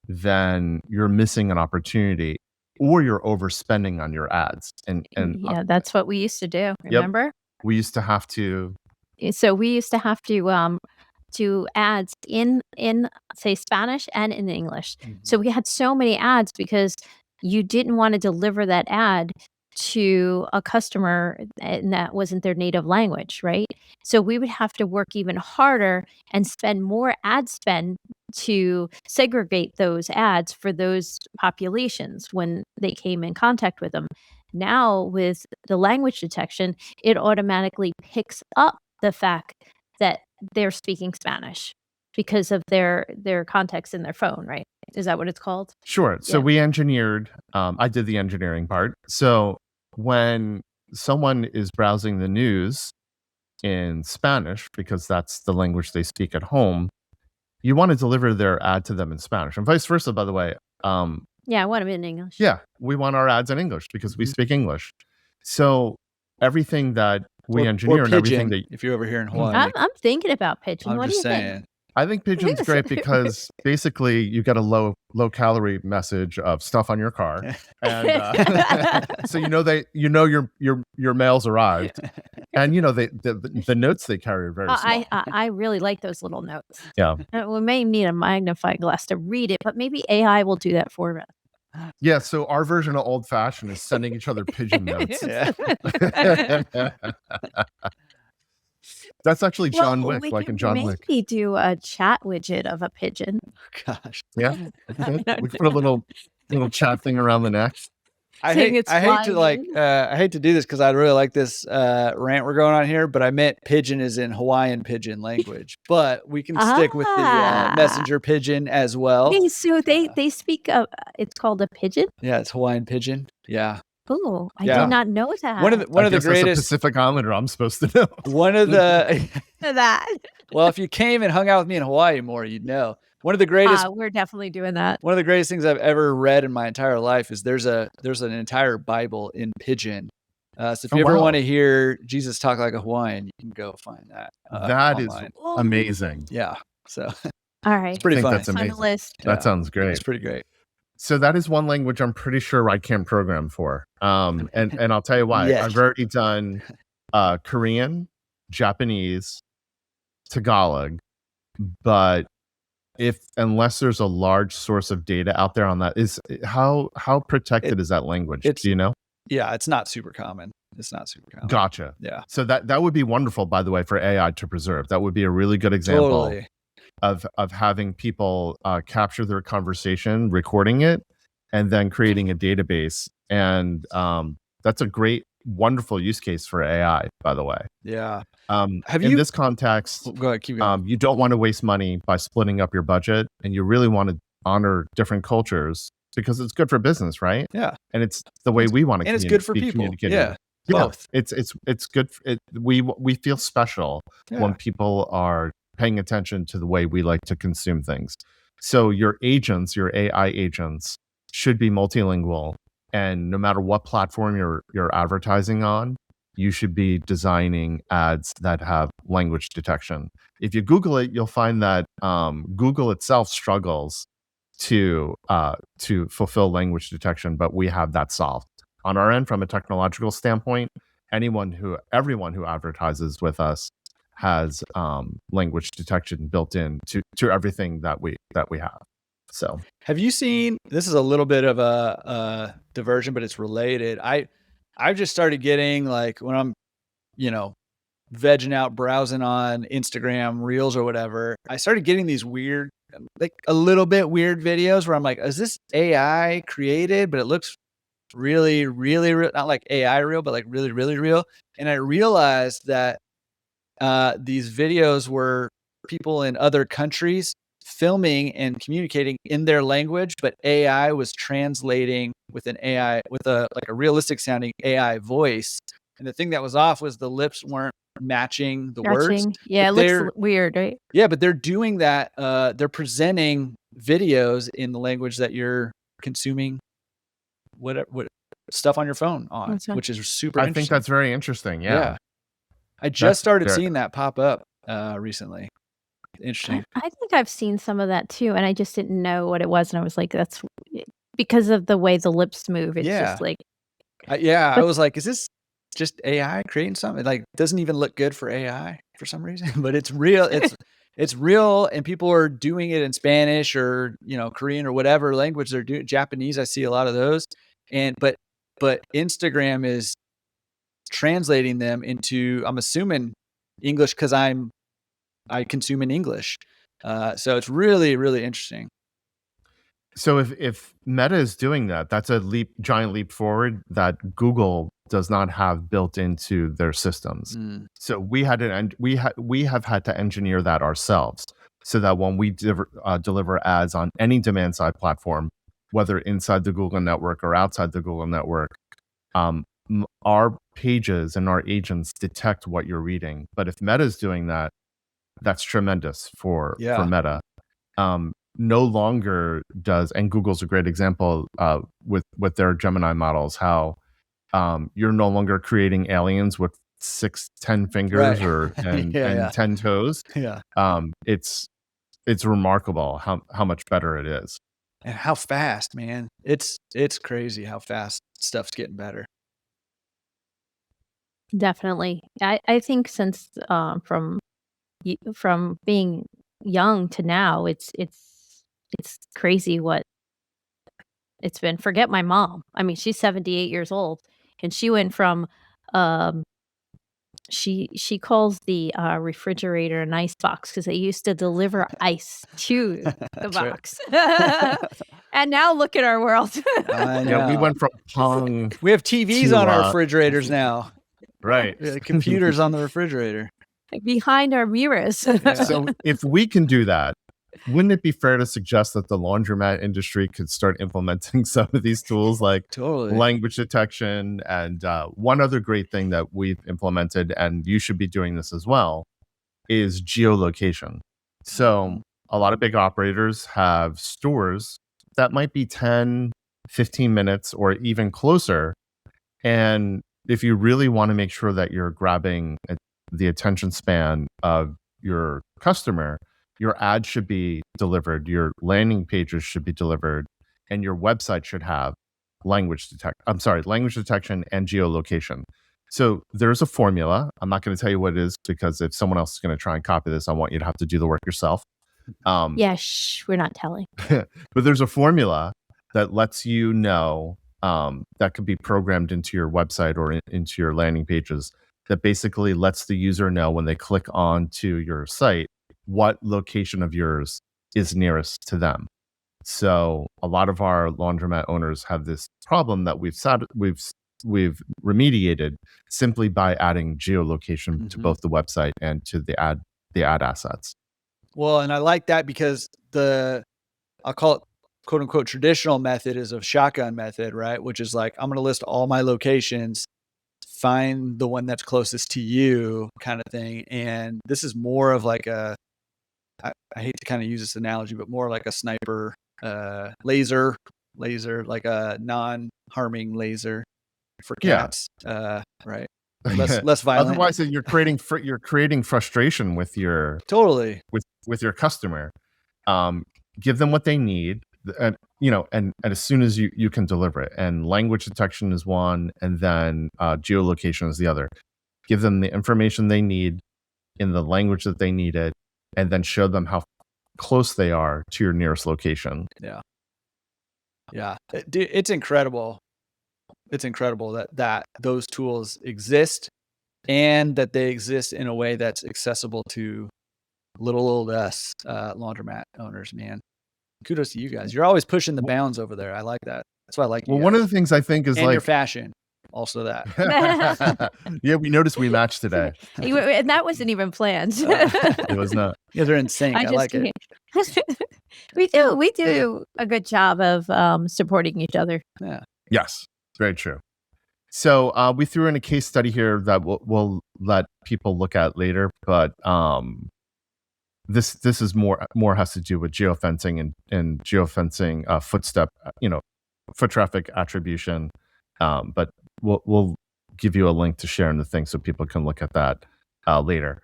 then you're missing an opportunity, or you're overspending on your ads. And Yeah, that's what we used to do. Yep. Remember? We used to have to. So we used to have to do ads in say Spanish and in English. So we had so many ads because you didn't want to deliver that ad to a customer and that wasn't their native language, right? So we would have to work even harder and spend more ad spend to segregate those ads for those populations when they came in contact with them. Now with the language detection, it automatically picks up the fact that they're speaking Spanish because of their context in their phone, right? Is that what it's called? Sure. So Yeah. we engineered, I did the engineering part. So when someone is browsing the news in Spanish, because that's the language they speak at home, you want to deliver their ad to them in Spanish, and vice versa, by the way. Yeah, I want them in English. Yeah, we want our ads in English because we speak English. So everything that we engineer or and everything pigeon, that if you're over here in Hawaii. I'm thinking about Pigeon. I'm What do you just think? saying. I think Pigeon's great because basically you get a low calorie message of stuff on your car, and so your mail's arrived, and the notes they carry are very small. I really like those little notes. Yeah. We may need a magnifying glass to read it, but maybe AI will do that for us. Yeah, so our version of old fashioned is sending each other pigeon notes. Yeah. That's actually John Well, Wick, we like can in John Wick. maybe do a chat widget of a pigeon. Gosh. Yeah, we put a little chat thing around the neck. I Saying hate it's to flying I hate to do this because I really like this rant we're going on here, but I meant pigeon is in Hawaiian pigeon language, but we can stick with the messenger pigeon as well. Okay, so they speak it's called a pigeon. Yeah, it's Hawaiian pigeon. Yeah. Oh, I Yeah. did not know that. One of the I guess greatest that's a Pacific Islander I'm supposed to know. one of the that. well, if you came and hung out with me in Hawaii more, you'd know. One of the greatest We're definitely doing that. One of the greatest things I've ever read in my entire life is there's an entire Bible in pidgin. So if you ever want to hear Jesus talk like a Hawaiian, you can go find that. That is online. amazing. Yeah. So All right. it's pretty I think funny. that's On the amazing. list. That sounds great. It's pretty great. So that is one language I'm pretty sure I can program for. And I'll tell you why. Yes. I've already done Korean, Japanese, Tagalog, but unless there's a large source of data out there on that, is how protected is that language? Do you know? Yeah, it's not super common. Gotcha. Yeah. So that would be wonderful, by the way, for AI to preserve. That would be a really good example. Totally. Of having people capture their conversation, recording it, and then creating a database. And that's a great, wonderful use case for AI, by the way. Yeah. In this context, Go ahead, keep going. you don't want to waste money by splitting up your budget, and you really want to honor different cultures because it's good for business, right? Yeah. And it's the way we want to And it's good for people. Yeah. Both. It's good. We feel special when people are paying attention to the way we like to consume things. So your agents, your AI agents, should be multilingual, and no matter what platform you're advertising on, you should be designing ads that have language detection. If you Google it, you'll find that Google itself struggles to fulfill language detection, but we have that solved on our end from a technological standpoint. Everyone who advertises with us has language detection built in to everything that we have. So have you seen, this is a little bit of a diversion, but it's related. I've just started getting, like, when I'm, vegging out, browsing on Instagram Reels or whatever, I started getting these weird, like a little bit weird videos where I'm like, is this AI created? But it looks really, really real. Not like AI real, but like really, really real. And I realized that these videos were people in other countries filming and communicating in their language, but AI was translating with a realistic sounding AI voice. And the thing that was off was the lips weren't matching the words. Yeah, it looks weird, right? Yeah, but they're doing that. They're presenting videos in the language that you're consuming what stuff on your phone on, which is super interesting. I think that's very interesting. Yeah. I just started seeing that pop up recently. Interesting. I think I've seen some of that too, and I just didn't know what it was, and I was like, "That's because of the way the lips move." It's Yeah. just like, I but was like, is this just AI creating something? Like, doesn't even look good for AI for some reason, but it's real. It's real, and people are doing it in Spanish or Korean or whatever language they're doing. Japanese, I see a lot of those, and but Instagram is translating them into, I'm assuming, English because I consume in English. So it's really, really interesting. So if Meta is doing that, that's a giant leap forward that Google does not have built into their systems. Mm. So we have had to engineer that ourselves, so that when we deliver ads on any demand side platform, whether inside the Google network or outside the Google network, our pages and our agents detect what you're reading. But if Meta is doing that, that's tremendous for Meta. No longer does, and Google's a great example with their Gemini models, how you're no longer creating aliens with 10 fingers and 10 toes. Yeah. It's remarkable how much better it is. And how fast, man. It's crazy how fast stuff's getting better. definitely, I think since from being young to now, it's crazy what it's been. Forget my mom. I mean, she's 78 years old, and she went from um she calls the refrigerator an ice box because they used to deliver ice to the That's right. box. And now look at our world. I Yeah, we know. went from Pong, We have TVs to, on our refrigerators now. right? Computers on the refrigerator. Behind our mirrors. Yeah. So if we can do that, wouldn't it be fair to suggest that the laundromat industry could start implementing some of these tools like Totally. language detection? And one other great thing that we've implemented, and you should be doing this as well, is geolocation. So a lot of big operators have stores that might be 10, 15 minutes or even closer. And if you really want to make sure that you're grabbing the attention span of your customer, your ad should be delivered, your landing pages should be delivered, and your website should have language detection and geolocation. So there's a formula. I'm not going to tell you what it is, because if someone else is going to try and copy this, I want you to have to do the work yourself. Yeah, we're not telling. But there's a formula that lets you know, that could be programmed into your website or into your landing pages, that basically lets the user know when they click onto your site what location of yours is nearest to them. So a lot of our laundromat owners have this problem that we've remediated simply by adding geolocation to both the website and to the ad assets. Well, and I like that because I'll call it quote unquote traditional method is a shotgun method, right? Which is like, I'm going to list all my locations, find the one that's closest to you kind of thing. And this is more of like I hate to kind of use this analogy, but more like a sniper laser, like a non-harming laser for cats, right? Less violent. Otherwise, you're creating frustration with your with your customer. Give them what they need, and and as soon as you can deliver it. And language detection is one, and then geolocation is the other. Give them the information they need in the language that they need it, and then show them how close they are to your nearest location. Yeah, dude, it's incredible. It's incredible that those tools exist, and that they exist in a way that's accessible to little old us laundromat owners, man. Kudos to you guys. You're always pushing the bounds over there. I like that. That's why I like you. Well, one of the things I think is and like your fashion. Also that. Yeah, we noticed we matched today. And that wasn't even planned. It was not. Yeah, they're in sync. I like it. We do a good job of supporting each other. Yeah. Yes, very true. So we threw in a case study here that we'll let people look at later, but this is more has to do with geofencing and geofencing foot traffic attribution. But we'll give you a link to share in the thing so people can look at that later.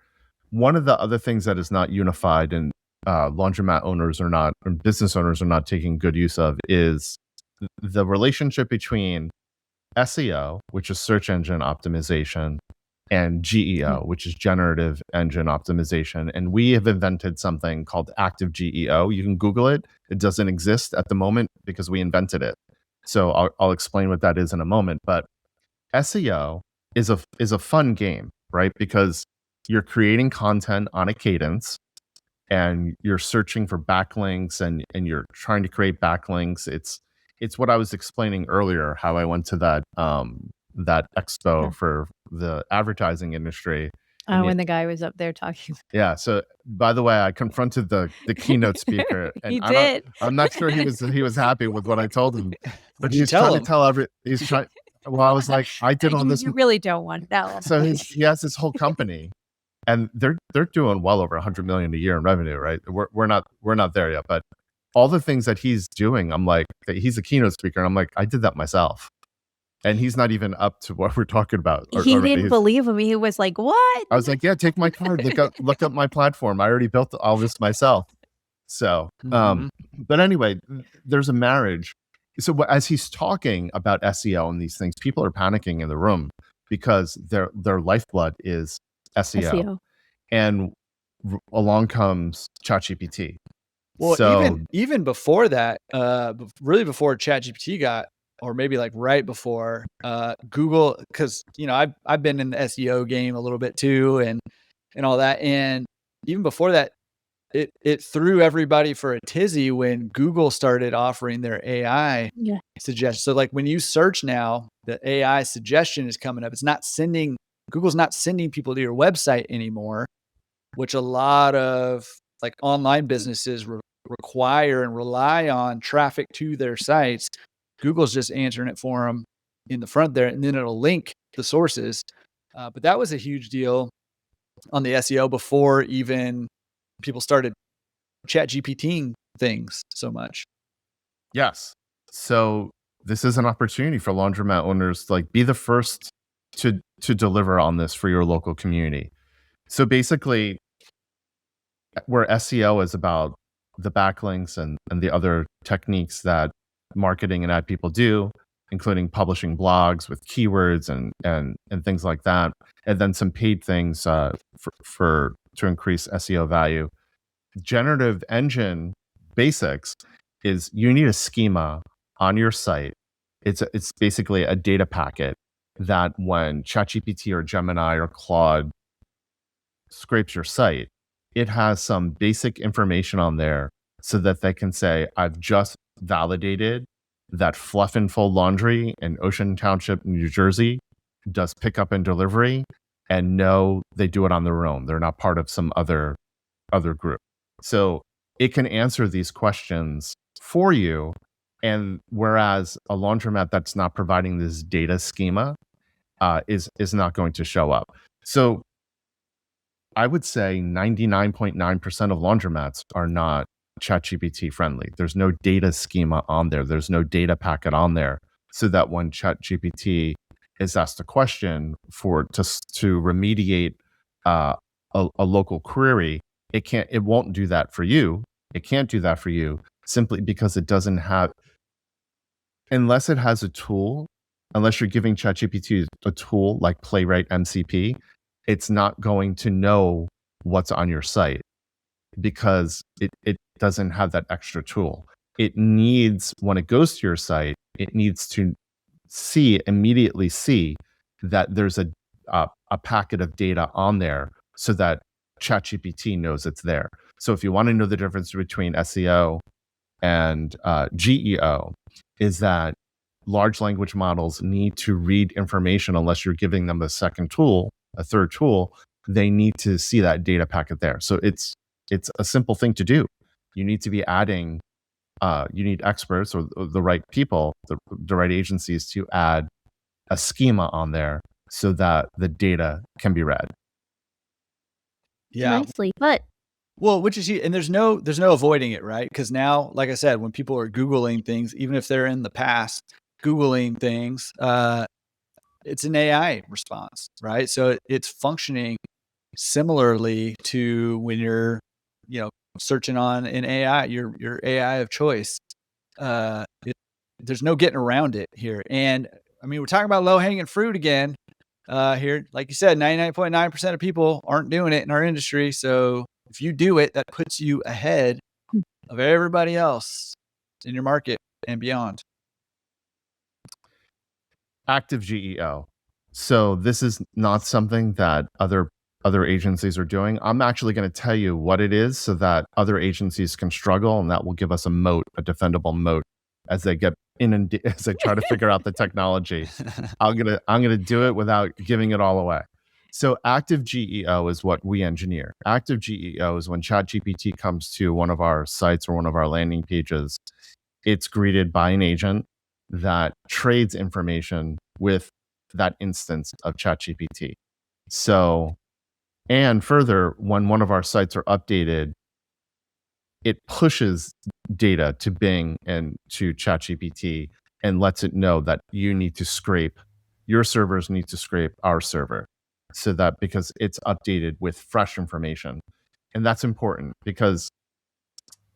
one of the other things that is not unified and laundromat owners or business owners are not taking good use of is the relationship between SEO, which is search engine optimization, and GEO, which is generative engine optimization. And we have invented something called active GEO. You can Google it. It doesn't exist at the moment because we invented it. So I'll explain what that is in a moment. But SEO is a fun game, right? Because you're creating content on a cadence and you're searching for backlinks and you're trying to create backlinks. It's what I was explaining earlier, how I went to that expo for the advertising industry. When the guy was up there talking. Yeah. So by the way, I confronted the keynote speaker, and He did. I'm not sure he was happy with what I told him, but you he's tell trying him? to tell he's trying. Well, I was like, I did all this. You really don't want that. So he has this whole company, and they're doing well over 100 million a year in revenue, right? We're not there yet, but all the things that he's doing, I'm like, he's a keynote speaker, and I'm like, I did that myself. And he's not even up to what we're talking about. He didn't believe him. He was like, what? I was like, yeah, take my card. Look up my platform. I already built all this myself. So, but anyway, there's a marriage. So as he's talking about SEO and these things, people are panicking in the room because their lifeblood is SEO. And along comes ChatGPT. Well, so, even before that, really before ChatGPT got, or maybe like right before Google, because I've been in the SEO game a little bit too, and all that, and even before that, it threw everybody for a tizzy when Google started offering their AI suggestions. So like when you search now, the AI suggestion is coming up. Google's not sending people to your website anymore, which a lot of like online businesses require and rely on traffic to their sites. Google's just answering it for them in the front there, and then it'll link the sources. But that was a huge deal on the SEO before even people started ChatGPTing things so much. Yes. So this is an opportunity for laundromat owners to like be the first to deliver on this for your local community. So basically, where SEO is about the backlinks and the other techniques that marketing and ad people do, including publishing blogs with keywords and things like that, and then some paid things to increase SEO value. Generative engine basics is you need a schema on your site. It's basically a data packet that when ChatGPT or Gemini or Claude scrapes your site, it has some basic information on there so that they can say, I've just validated that Fluff and Fold Laundry in Ocean Township, New Jersey does pickup and delivery, and no, they do it on their own. They're not part of some other group. So it can answer these questions for you. And whereas a laundromat that's not providing this data schema is not going to show up. So I would say 99.9% of laundromats are not ChatGPT friendly. There's no data schema on there. There's no data packet on there, so that when ChatGPT is asked a question to remediate a local query, it won't do that for you. It can't do that for you simply because it doesn't have, unless it has a tool, unless you're giving ChatGPT a tool like Playwright MCP, it's not going to know what's on your site because it doesn't have that extra tool. It needs, when it goes to your site, it needs to immediately see that there's a packet of data on there so that ChatGPT knows it's there. So if you want to know the difference between SEO and GEO, is that large language models need to read information unless you're giving them a third tool. They need to see that data packet there. So it's a simple thing to do. You need to be adding, you need experts or the right people, the right agencies to add a schema on there so that the data can be read. Yeah. Nicely put. Well, which is, and there's no avoiding it, right? Because now, like I said, when people are Googling things, even if they're in the past Googling things, it's an AI response, right? So it's functioning similarly to when you're, searching on an AI, your AI of choice. There's no getting around it here. And I mean, we're talking about low hanging fruit again here. Like you said, 99.9% of people aren't doing it in our industry. So if you do it, that puts you ahead of everybody else in your market and beyond. Active GEO. So this is not something that other agencies are doing. I'm actually going to tell you what it is so that other agencies can struggle, and that will give us a moat, a defendable moat, as they get in and as they try to figure out the technology. I'm gonna do it without giving it all away. So active GEO is what we engineer. Active GEO is when ChatGPT comes to one of our sites or one of our landing pages, it's greeted by an agent that trades information with that instance of ChatGPT. So, and further, when one of our sites are updated, it pushes data to Bing and to ChatGPT and lets it know that you need to scrape, your servers need to scrape our server, so that because it's updated with fresh information. And that's important because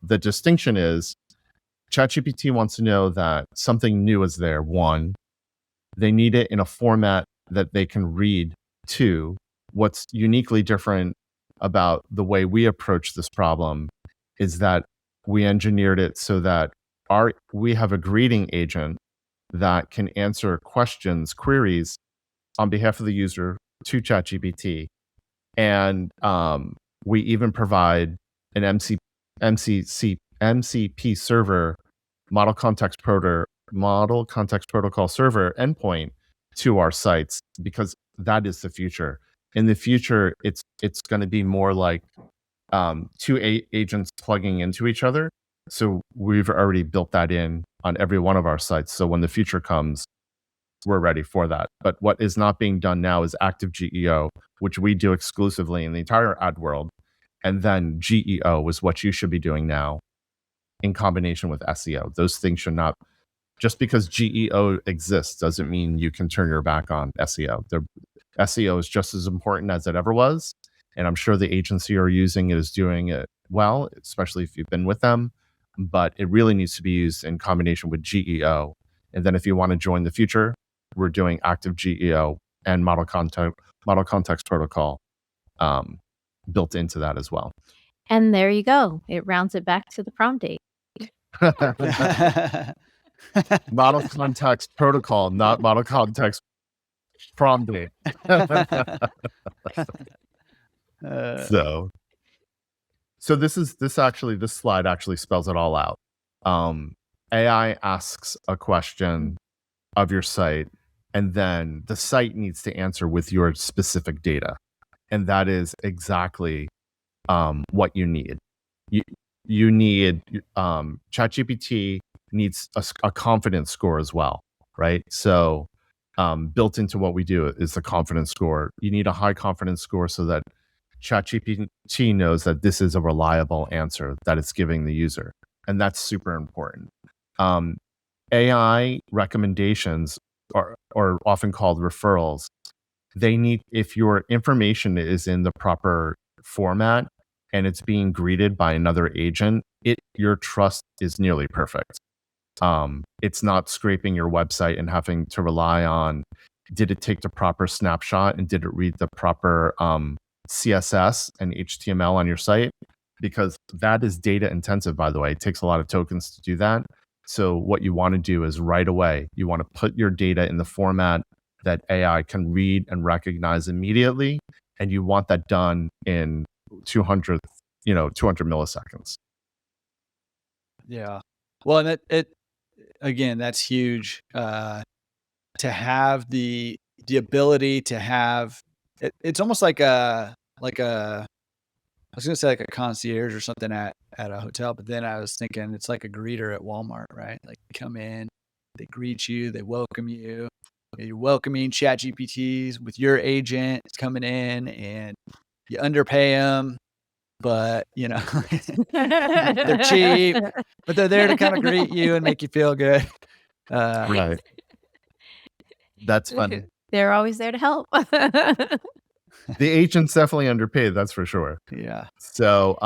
the distinction is ChatGPT wants to know that something new is there. One, they need it in a format that they can read. Two, what's uniquely different about the way we approach this problem is that we engineered it so that we have a greeting agent that can answer questions, queries on behalf of the user to ChatGPT. And we even provide an MCP server, model context protocol server endpoint to our sites, because that is the future. In the future, it's going to be more like two agents plugging into each other. So we've already built that in on every one of our sites. So when the future comes, we're ready for that. But what is not being done now is active GEO, which we do exclusively in the entire ad world. And then GEO is what you should be doing now in combination with SEO. Those things should not, just because GEO exists doesn't mean you can turn your back on SEO. SEO is just as important as it ever was. And I'm sure the agency you're using is doing it well, especially if you've been with them. But it really needs to be used in combination with GEO. And then if you want to join the future, we're doing active GEO and model context protocol built into that as well. And there you go. It rounds it back to the prom date. Model context protocol, not model context prom date. So this slide actually spells it all out. AI asks a question of your site, and then the site needs to answer with your specific data. And that is exactly what you need. You need ChatGPT needs a confidence score as well, right? So built into what we do is the confidence score. You need a high confidence score so that ChatGPT knows that this is a reliable answer that it's giving the user. And that's super important. AI recommendations are often called referrals. If your information is in the proper format and it's being greeted by another agent, your trust is nearly perfect. It's not scraping your website and having to rely on, did it take the proper snapshot and did it read the proper CSS and HTML on your site? Because that is data intensive, by the way. It takes a lot of tokens to do that. So what you want to do is right away, you want to put your data in the format that AI can read and recognize immediately. And you want that done in 200 milliseconds. Yeah. Well, and it again, that's huge. To have the ability to have it's almost like a I was gonna say like a concierge or something at a hotel, but then I was thinking it's like a greeter at Walmart, right? Like you come in, they greet you, they welcome you. You're welcoming ChatGPTs with your agent coming in, and you underpay them, but they're cheap, but they're there to kind of greet you and make you feel good. Right. That's funny. They're always there to help. The agent's definitely underpaid, that's for sure. Yeah. So,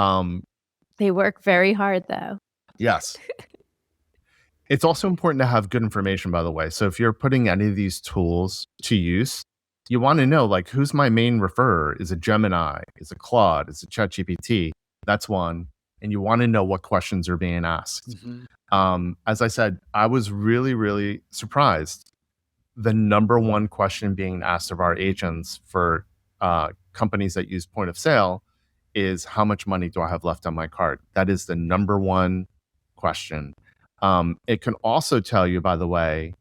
They work very hard, though. yes. It's also important to have good information, by the way. So if you're putting any of these tools to use, you want to know, like, who's my main referrer? Is it Gemini? Is it Claude? Is it ChatGPT? That's one. And you want to know what questions are being asked. As I said, I was really, really surprised. The number one question being asked of our agents for companies that use point of sale is, how much money do I have left on my card? That is the number one question. It can also tell you, by the way,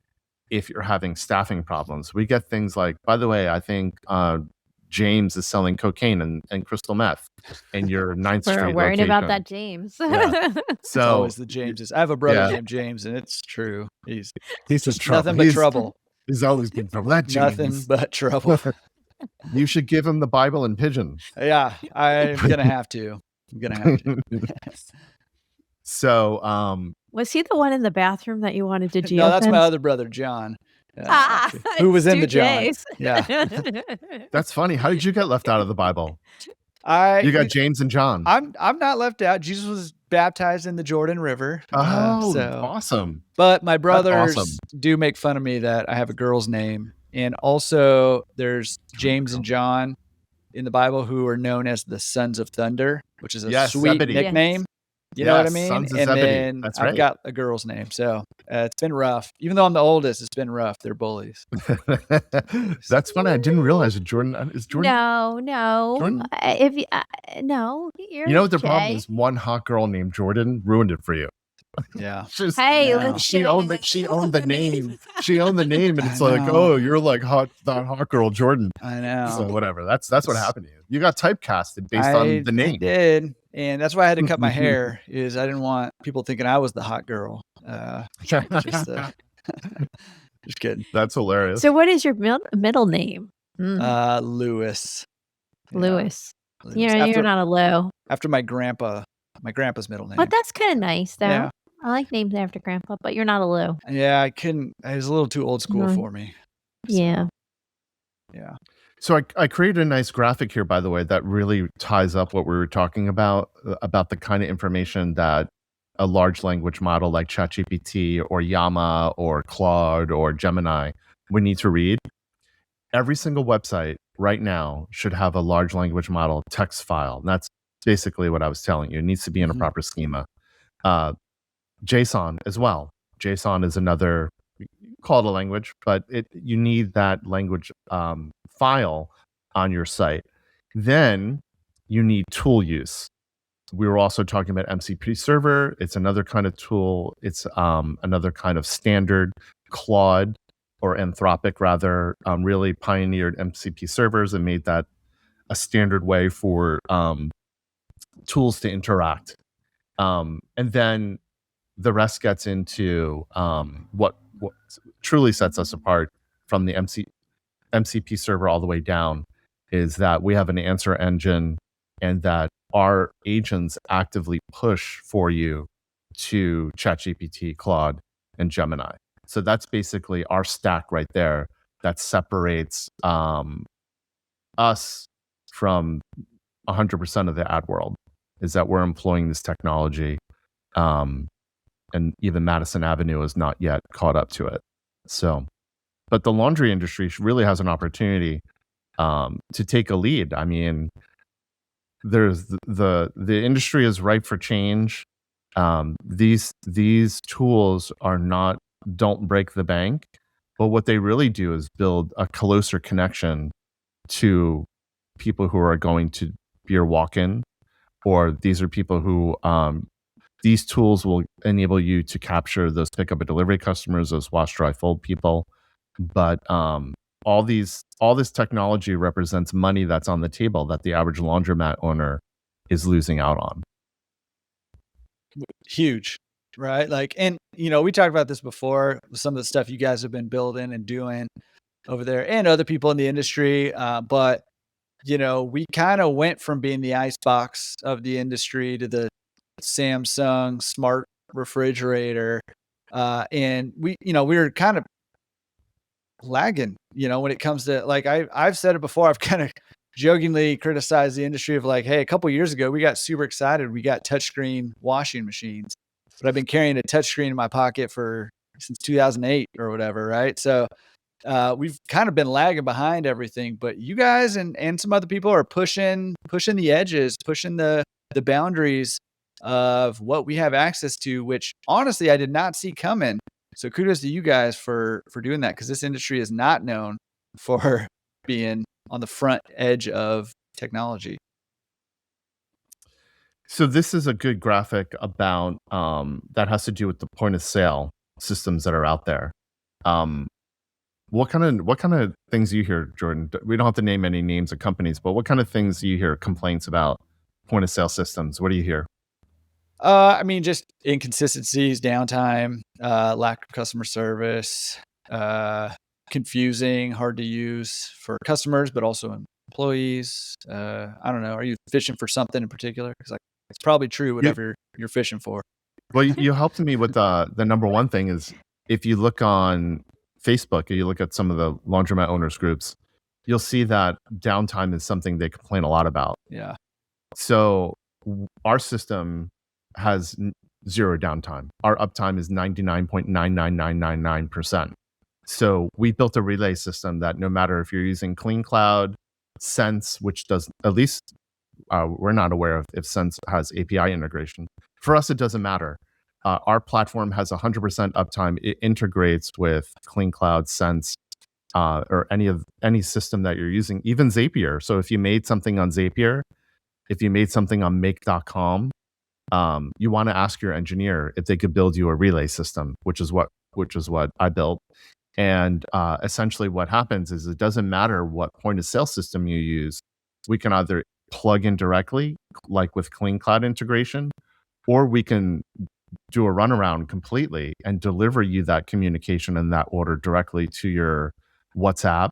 if you're having staffing problems. We get things like, by the way, I think James is selling cocaine and crystal meth in your 9th Street We're worried about location. that, James. Yeah. It's So always the Jameses. I have a brother Yeah. named James, and it's true. He's just trouble. nothing but trouble. He's always been trouble. That James. Nothing but trouble. You should give him the Bible in pigeon. Yeah, I'm gonna have to. So, Was he the one in the bathroom that you wanted to geofence? No, that's my other brother, John. Actually, who was in the John? Yeah, that's funny. How did you get left out of the Bible? You got James and John. I'm not left out. Jesus was baptized in the Jordan River. Awesome. But my brothers do make fun of me that I have a girl's name, and also there's James and John in the Bible who are known as the Sons of Thunder, which is a sweet Zebedee. nickname. You know what I mean? Sons of And Zebedee. then That's I've right. got a girl's name. So it's been rough. Even though I'm the oldest, it's been rough. They're bullies. That's funny. I didn't realize it. Jordan is Jordan. No. Jordan? If you, no, You know what the problem is? One hot girl named Jordan ruined it for you. Yeah. Hey, No. She owned the name. She owned the name, and it's like, know. oh, you're like that hot girl Jordan. I know. So whatever. That's what happened to you. You got typecasted based on the name. I did. And that's why I had to cut my hair, is I didn't want people thinking I was the hot girl. Just kidding. That's hilarious. So what is your middle name? Lewis. Yeah, Lewis. Lewis. You're not a Lou. After my grandpa's middle name. But that's kind of nice, though. Yeah. I like names after Grandpa, but you're not a Lou. Yeah, I couldn't. It was a little too old school Mhm. for me. Yeah. Yeah. So I created a nice graphic here, by the way, that really ties up what we were talking about the kind of information that a large language model like ChatGPT or Llama or Claude or Gemini would need to read. Every single website right now should have a large language model text file. And that's basically what I was telling you. It needs to be in a proper schema. JSON as well. JSON is another, call it a language, but you need that language file on your site. Then you need tool use. We were also talking about MCP server. It's another kind of tool. It's another kind of standard. Claude, or Anthropic rather, really pioneered MCP servers and made that a standard way for tools to interact. And then the rest gets into what truly sets us apart from the MCP server all the way down is that we have an answer engine and that our agents actively push for you to ChatGPT, Claude, and Gemini. So that's basically our stack right there that separates us from 100% of the ad world, is that we're employing this technology. And even Madison Avenue is not yet caught up to it. So, but the laundry industry really has an opportunity to take a lead. I mean, there's the industry is ripe for change. These tools don't break the bank, but what they really do is build a closer connection to people who are going to be your walk-in, or these are people who these tools will enable you to capture those pickup and delivery customers, those wash, dry, fold people. But all this technology represents money that's on the table that the average laundromat owner is losing out on. Huge, right? Like, and we talked about this before, some of the stuff you guys have been building and doing over there and other people in the industry. But we kind of went from being the icebox of the industry to the Samsung smart refrigerator. And we were kind of lagging, when it comes to, like, I've said it before, I've kind of jokingly criticize the industry of like, hey, a couple years ago, we got super excited. We got touchscreen washing machines, but I've been carrying a touchscreen in my pocket since 2008 or whatever. Right. So we've kind of been lagging behind everything, but you guys and some other people are pushing the edges, pushing the boundaries of what we have access to, which honestly, I did not see coming. So kudos to you guys for doing that, because this industry is not known for being on the front edge of technology. So this is a good graphic about that has to do with the point of sale systems that are out there. What kind of things do you hear, Jordan? We don't have to name any names of companies, but what kind of things do you hear complaints about point of sale systems? What do you hear? I mean, just inconsistencies, downtime, lack of customer service, confusing, hard to use for customers, but also employees. I don't know. Are you fishing for something in particular? Because it's probably true, whatever you're fishing for. Well, you helped me with the number one thing is, if you look on Facebook or you look at some of the laundromat owners groups, you'll see that downtime is something they complain a lot about. Yeah. So our system has zero downtime. Our uptime is 99.99999%. So we built a relay system that no matter if you're using Clean Cloud, Sense, which does, at least we're not aware of if Sense has API integration. For us, it doesn't matter. Our platform has 100% uptime. It integrates with Clean Cloud, Sense, or any system that you're using, even Zapier. So if you made something on Zapier, if you made something on make.com, you want to ask your engineer if they could build you a relay system, which is what I built. And essentially what happens is, it doesn't matter what point of sale system you use. We can either plug in directly, like with Clean Cloud integration, or we can do a runaround completely and deliver you that communication and that order directly to your WhatsApp.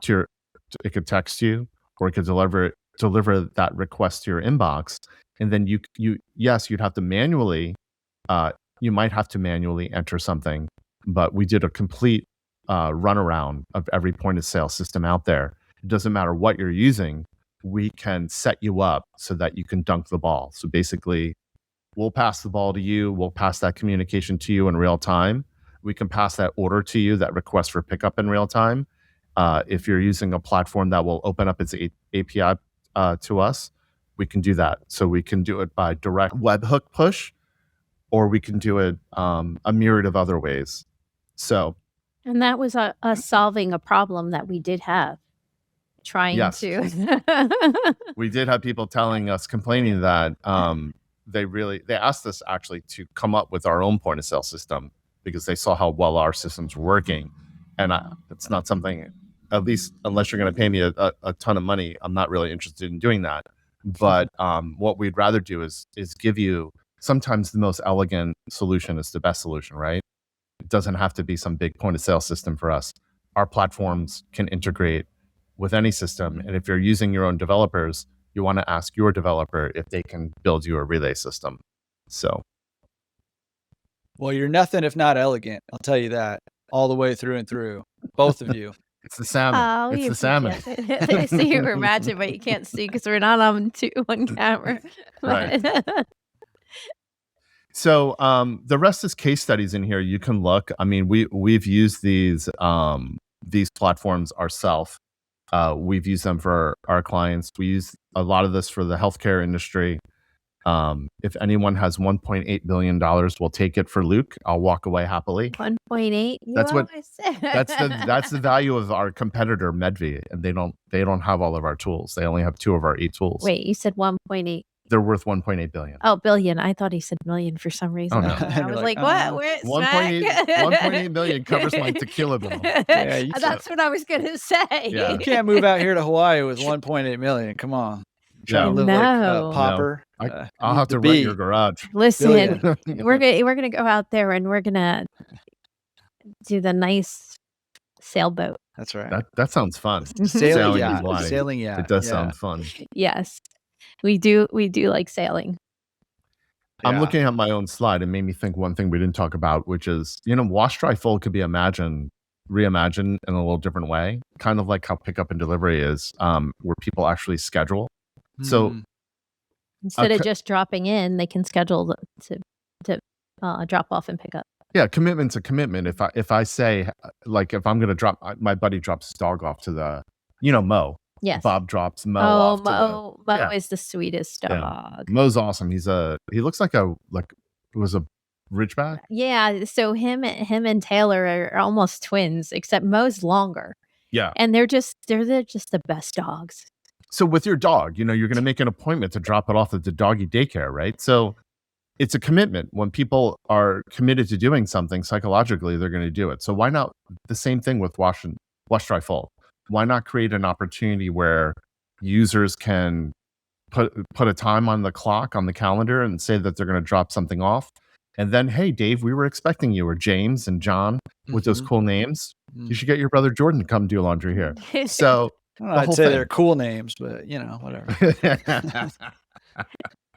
It could text you, or it could deliver that request to your inbox. And then you'd have to manually, you might have to manually enter something, but we did a complete runaround of every point of sale system out there. It doesn't matter what you're using. We can set you up so that you can dunk the ball. So basically, we'll pass the ball to you. We'll pass that communication to you in real time. We can pass that order to you, that request for pickup in real time. If you're using a platform that will open up its API to us, we can do that. So we can do it by direct webhook push, or we can do it a myriad of other ways. So, and that was us solving a problem that we did have. Yes. We did have people complaining that they asked us actually to come up with our own point of sale system, because they saw how well our systems were working. And it's not something, at least unless you're going to pay me a ton of money, I'm not really interested in doing that. But what we'd rather do is give you, sometimes the most elegant solution is the best solution, right? It doesn't have to be some big point of sale system for us. Our platforms can integrate with any system. And if you're using your own developers, you want to ask your developer if they can build you a relay system. So, well, you're nothing if not elegant. I'll tell you that, all the way through and through, both of you. It's the salmon. Oh, it's the salmon. I see you imagine, but you can't see because we're not on camera. Right. So the rest is case studies in here. You can look. I mean, we've used these platforms ourselves. We've used them for our clients. We use a lot of this for the healthcare industry. If anyone has $1.8 billion, we'll take it for Luke. I'll walk away happily. 1.8. That's what. That's the value of our competitor Medvi, and they don't have all of our tools. They only have 2 of our 8 tools. Wait, you said 1.8. They're worth 1.8 billion. Oh, billion. I thought he said million for some reason. Oh, no. I was like, what? Where's 1.8 million covers my tequila bill. Yeah, that's what I was going to say. Yeah. You can't move out here to Hawaii with 1.8 million. Come on. Yeah. Live No. like Popper. I'll have to rent your garage. Listen, we're gonna go out there and we're gonna do the nice sailboat. That's right. That sounds fun. Sailing in Hawaii. Sailing yacht. It does sound fun. Yes, we do like sailing. I'm looking at my own slide. It made me think one thing we didn't talk about, which is, wash, dry, fold could be imagined reimagined in a little different way, kind of like how pickup and delivery is, where people actually schedule. So instead of just dropping in, they can schedule to drop off and pick up. yeah, commitment's a commitment. If I say, like, if I'm going to drop, my buddy drops his dog off to the, Mo. Yes. Bob drops Mo off Mo yeah. is the sweetest dog. Mo's awesome. He looks like it was a Ridgeback. Yeah, so him and Taylor are almost twins, except Mo's longer. Yeah. And they're just the best dogs. So with your dog, you're going to make an appointment to drop it off at the doggy daycare, right? So it's a commitment. When people are committed to doing something psychologically, they're going to do it. So why not the same thing with wash, dry, fold? Why not create an opportunity where users can put a time on the clock, on the calendar, and say that they're going to drop something off? And then, hey, Dave, we were expecting you, or James and John with those cool names. You should get your brother Jordan to come do laundry here. So I'd say they're cool names, but whatever.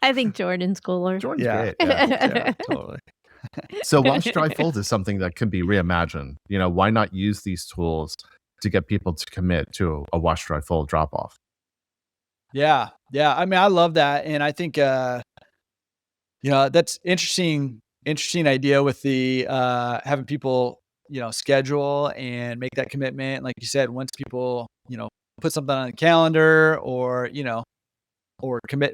I think Jordan's cooler. Jordan's great. Yeah, totally. So wash, dry, fold is something that can be reimagined. Why not use these tools to get people to commit to a wash, dry, fold drop off? Yeah. I mean, I love that, and I think that's interesting idea with the having people schedule and make that commitment. Like you said, once people put something on the calendar or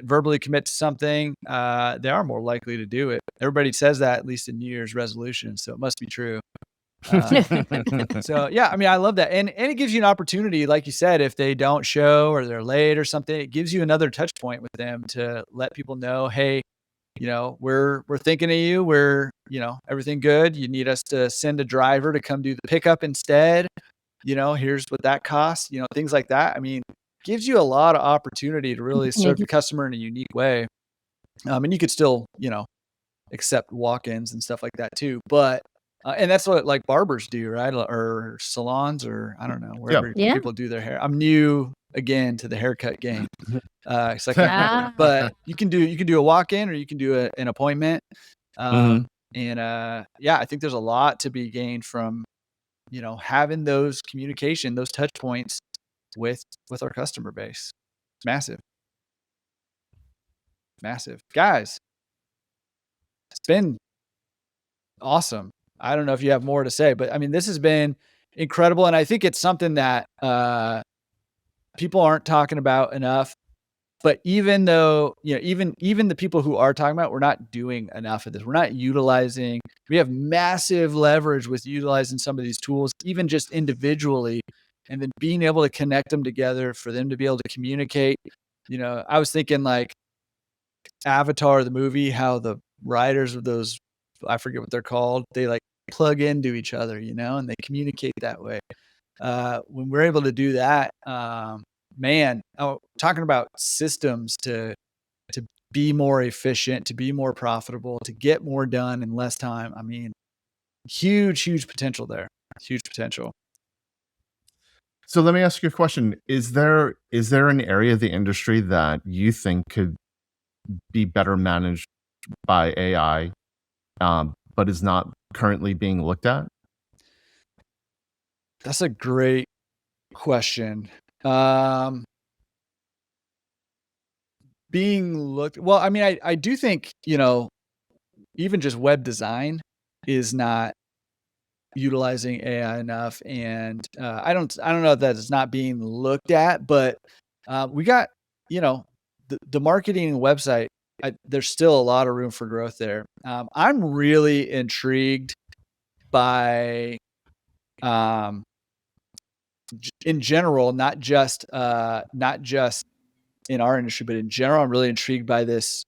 verbally commit to something, they are more likely to do it. Everybody says that, at least in New Year's resolutions, so it must be true. So yeah, I mean, I love that, and it gives you an opportunity, like you said, if they don't show or they're late or something, it gives you another touch point with them to let people know, hey, we're thinking of you. We're, everything good. You need us to send a driver to come do the pickup instead. Here's what that costs, things like that. I mean, gives you a lot of opportunity to really serve the customer in a unique way. And you could still, accept walk-ins and stuff like that too. But, and that's what like barbers do, right? Or salons, or I don't know, wherever people do their hair. I'm new again to the haircut game. But you can do a walk-in, or you can do an appointment. And I think there's a lot to be gained from, having those communication, those touch points with our customer base. It's massive. Guys, it's been awesome. I don't know if you have more to say, but I mean, this has been incredible. And I think it's something that people aren't talking about enough. But even though, even the people who are talking about, we're not doing enough of this. We're not utilizing, we have massive leverage with utilizing some of these tools, even just individually, and then being able to connect them together for them to be able to communicate. I was thinking like Avatar, the movie, how the writers of those, I forget what they're called, they like plug into each other, and they communicate that way. When we're able to do that, talking about systems to be more efficient, to be more profitable, to get more done in less time. I mean, huge potential there. Huge potential. So let me ask you a question. Is there an area of the industry that you think could be better managed by AI, but is not currently being looked at? That's a great question. Being looked, well, I mean, I do think, even just web design is not utilizing AI enough. And I don't know that it's not being looked at, but we got, the marketing and website, there's still a lot of room for growth there. I'm really intrigued by, in general, not just in our industry, but in general, I'm really intrigued by this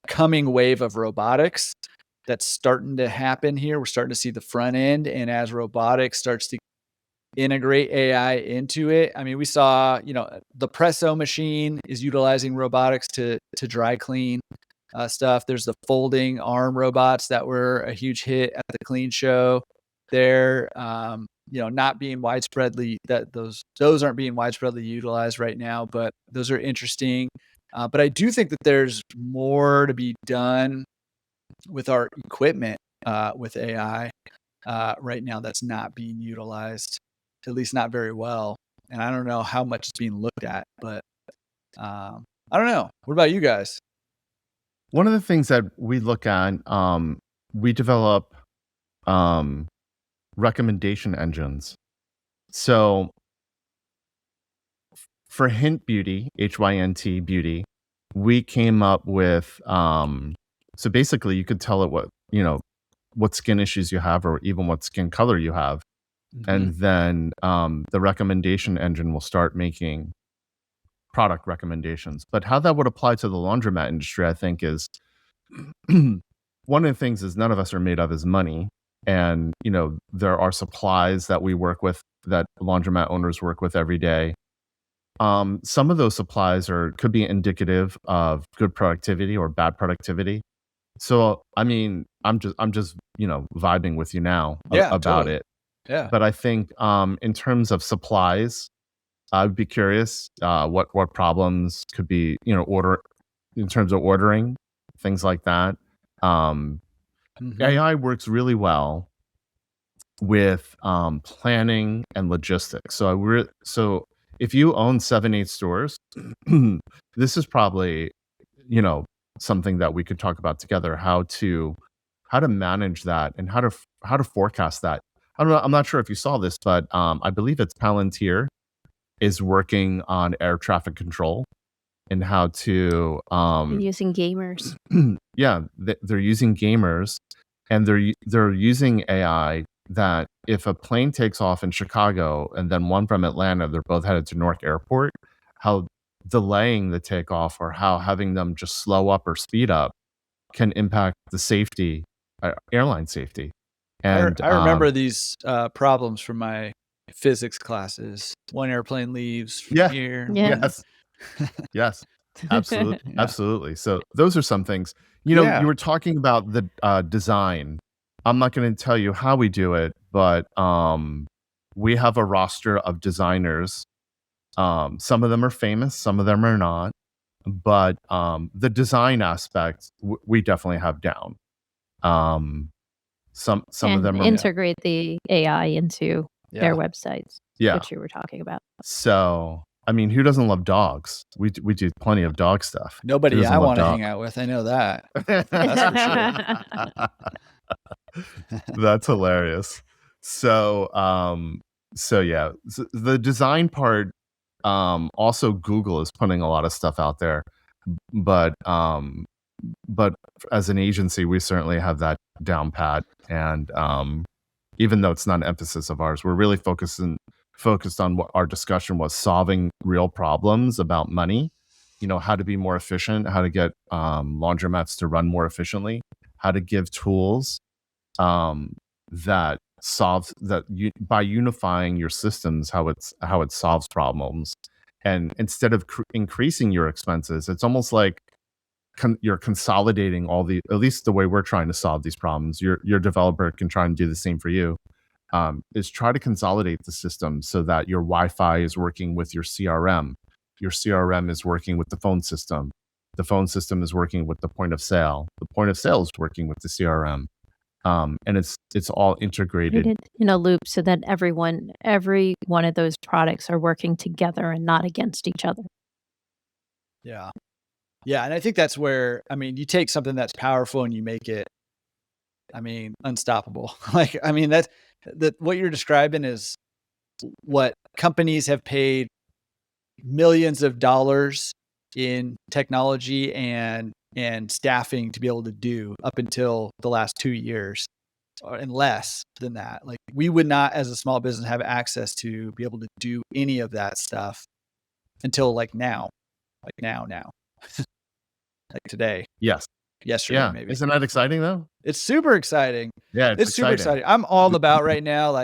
coming wave of robotics that's starting to happen here. We're starting to see the front end, and as robotics starts to integrate AI into it, I mean, we saw, the Presso machine is utilizing robotics to dry clean stuff. There's the folding arm robots that were a huge hit at the Clean Show. They're not being widespreadly, those aren't being widespreadly utilized right now, but those are interesting. But I do think that there's more to be done with our equipment with AI. right now that's not being utilized, at least not very well. And I don't know how much is being looked at, but I don't know. What about you guys? One of the things that we look at, we develop recommendation engines. So for Hint Beauty, HYNT Beauty, we came up with, so basically you could tell it what skin issues you have or even what skin color you have. And then the recommendation engine will start making product recommendations. But how that would apply to the laundromat industry, I think, is one of the things is none of us are made of is money. And, there are supplies that we work with, that laundromat owners work with every day. Some of those supplies could be indicative of good productivity or bad productivity. So, I mean, I'm just vibing with you now about totally. it. Yeah. But I think in terms of supplies, I'd be curious what problems could be, order in terms of ordering, things like that. AI works really well with planning and logistics. So if you own 7-8 stores, this is probably something that we could talk about together, how to manage that and how to forecast that. I don't know, I'm not sure if you saw this, but I believe it's Palantir is working on air traffic control and how to using gamers. Yeah, they're using gamers, and they're using AI that if a plane takes off in Chicago and then one from Atlanta, they're both headed to Newark Airport, how delaying the takeoff or how having them just slow up or speed up can impact the safety, airline safety. And I remember these problems from my physics classes. One airplane leaves from here. Yeah. Yes, absolutely, Yeah. absolutely. So those are some things. You were talking about the design. I'm not going to tell you how we do it, but we have a roster of designers. Some of them are famous, some of them are not. But the design aspect, we definitely have down. Some of them are integrate the AI into their websites, which you were talking about. So, I mean, who doesn't love dogs? We do plenty of dog stuff. Nobody I want to hang out with. I know that. That's for sure. That's hilarious. So yeah, the design part. Also, Google is putting a lot of stuff out there, but as an agency, we certainly have that down pat. And even though it's not an emphasis of ours, we're really focused on what our discussion was: solving real problems about money. How to be more efficient, how to get laundromats to run more efficiently, how to give tools that solves that by unifying your systems, how it solves problems. And instead of increasing your expenses, it's almost like you're consolidating at least the way we're trying to solve these problems. Your developer can try and do the same for you, is try to consolidate the system so that your Wi-Fi is working with your CRM is working with the phone system is working with the point of sale is working with the CRM. And it's all integrated in a loop so that every one of those products are working together and not against each other. Yeah. Yeah. And I think that's where, you take something that's powerful and you make it, unstoppable. That's what you're describing is what companies have paid millions of dollars in technology and staffing to be able to do up until the last 2 years, and less than that. Like, we would not, as a small business, have access to be able to do any of that stuff until now, like today. Yes. Yesterday, maybe. Isn't that exciting though? It's super exciting. Yeah, it's super exciting. I'm all about right now,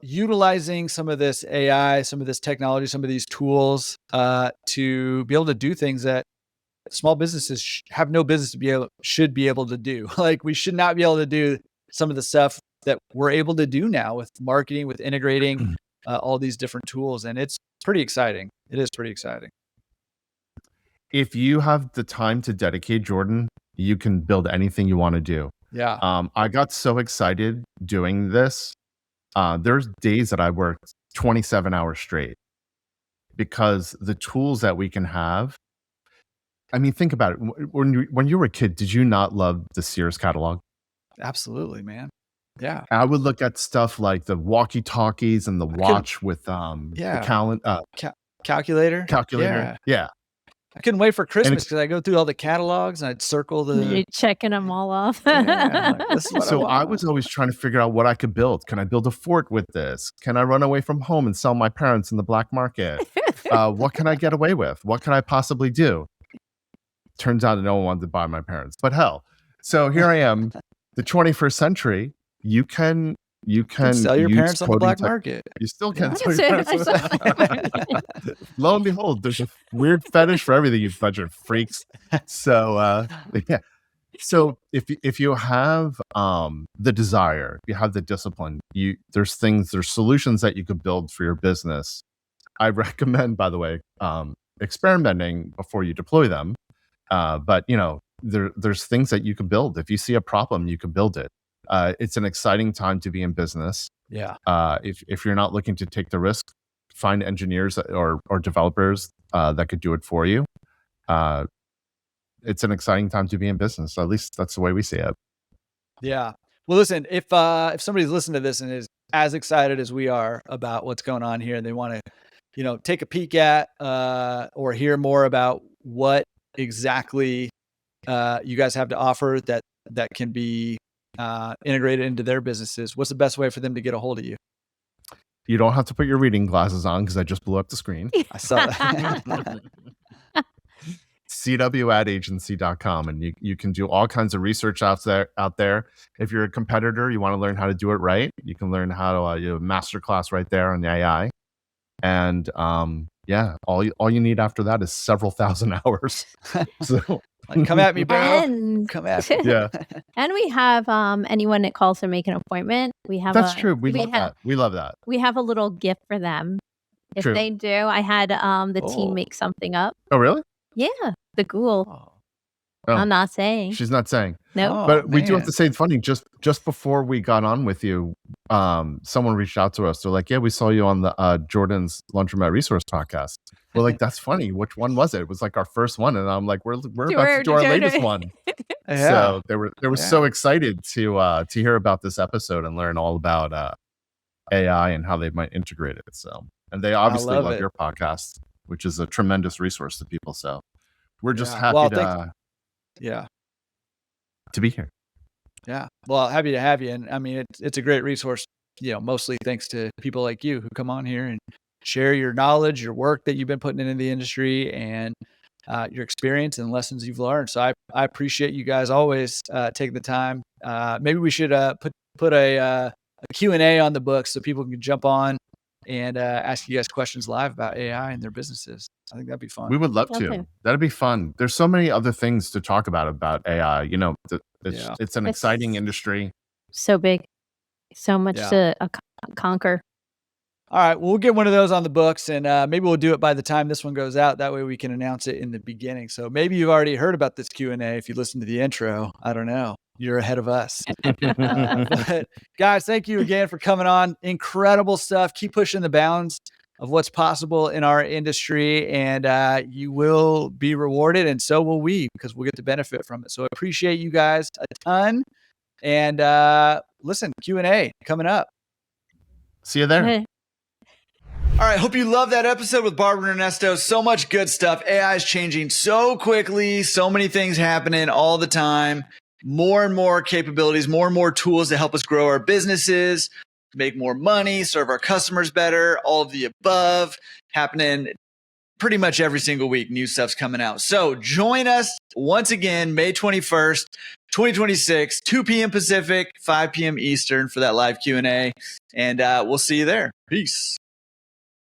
utilizing some of this AI, some of this technology, some of these tools to be able to do things that small businesses have no business should be able to do. Like, we should not be able to do some of the stuff that we're able to do now with marketing, with integrating all these different tools. And it's pretty exciting. It is pretty exciting. If you have the time to dedicate, Jordan, you can build anything you want to do. Yeah. I got so excited doing this. There's days that I worked 27 hours straight because the tools that we can have. I mean, think about it. When you were a kid, did you not love the Sears catalog? Absolutely, man. Yeah. I would look at stuff like the walkie-talkies and the watch with the Calculator. calculator. Yeah. I couldn't wait for And Christmas because I go through all the catalogs and I'd circle You're the. checking them all off. Yeah, like, this is what so I want. was always trying to figure out what I could build. Can I build a fort with this? Can I run away from home and sell my parents in the black market? What can I get away with? What can I possibly do? Turns out no one wanted to buy my parents, but hell. So here I am, the 21st century. You can Sell your use parents on the coding black tech- market. You still can Yeah. sell your parents. Lo and behold, there's a weird fetish for everything, you bunch of freaks. So yeah. So if you have the desire, if you have the discipline, there's solutions that you could build for your business. I recommend, by the way, experimenting before you deploy them. But there's things that you can build. If you see a problem, you can build it. It's an exciting time to be in business. Yeah. If you're not looking to take the risk, find engineers or developers that could do it for you. It's an exciting time to be in business. At least that's the way we see it. Yeah. Well, listen, if somebody's listening to this and is as excited as we are about what's going on here and they want to, take a peek at or hear more about what exactly you guys have to offer that can be integrated into their businesses, what's the best way for them to get a hold of you? You don't have to put your reading glasses on because I just blew up the screen. I saw that. cwadagency.com, and you can do all kinds of research out there. If you're a competitor, you want to learn how to do it right, you can learn how to you have a masterclass right there on the AI. And all you need after that is several thousand hours. So come at me, bro. And, Come at me. yeah, and we have anyone that calls to make an appointment. We have that's true. We love that. We love that. We have a little gift for them if True. they do. I had the team make something up. Oh, really? Yeah, the ghoul. Oh. I'm not saying. She's not saying. No. Oh, But we do have man. to say, it's funny, just before we got on with you, someone reached out to us. They're like, yeah, we saw you on the Jordan's Laundromat Resource Podcast. We're like, that's funny. Which one was it? It was like our first one. And I'm like, we're about to do our latest one. Yeah. So they were so excited to hear about this episode and learn all about AI and how they might integrate it. So, and they obviously love your podcast, which is a tremendous resource to people. So we're just happy to be here. Yeah. Well, happy to have you. And I mean, it's a great resource, mostly thanks to people like you who come on here and share your knowledge, your work that you've been putting into the industry, and your experience and lessons you've learned. So I appreciate you guys always taking the time. Maybe we should put a Q&A on the book so people can jump on and ask you guys questions live about AI and their businesses. I think that'd be fun. We would love to. Okay. That'd be fun. There's so many other things to talk about AI. It's an exciting industry. So big. So much to conquer. All right. Well, we'll get one of those on the books, and maybe we'll do it by the time this one goes out. That way we can announce it in the beginning. So maybe you've already heard about this Q&A if you listen to the intro. I don't know. You're ahead of us. But guys, thank you again for coming on. Incredible stuff. Keep pushing the bounds of what's possible in our industry, and you will be rewarded, and so will we, because we'll get to benefit from it. So I appreciate you guys a ton. And listen, Q&A coming up. See you there. Okay. All right, hope you love that episode with Barbara and Ernesto. So much good stuff. AI is changing so quickly. So many things happening all the time. More and more capabilities, more and more tools to help us grow our businesses, make more money, serve our customers better, all of the above happening pretty much every single week. New stuff's coming out. So join us once again, May 21st, 2026, 2 p.m. Pacific, 5 p.m. Eastern for that live Q&A. And we'll see you there. Peace.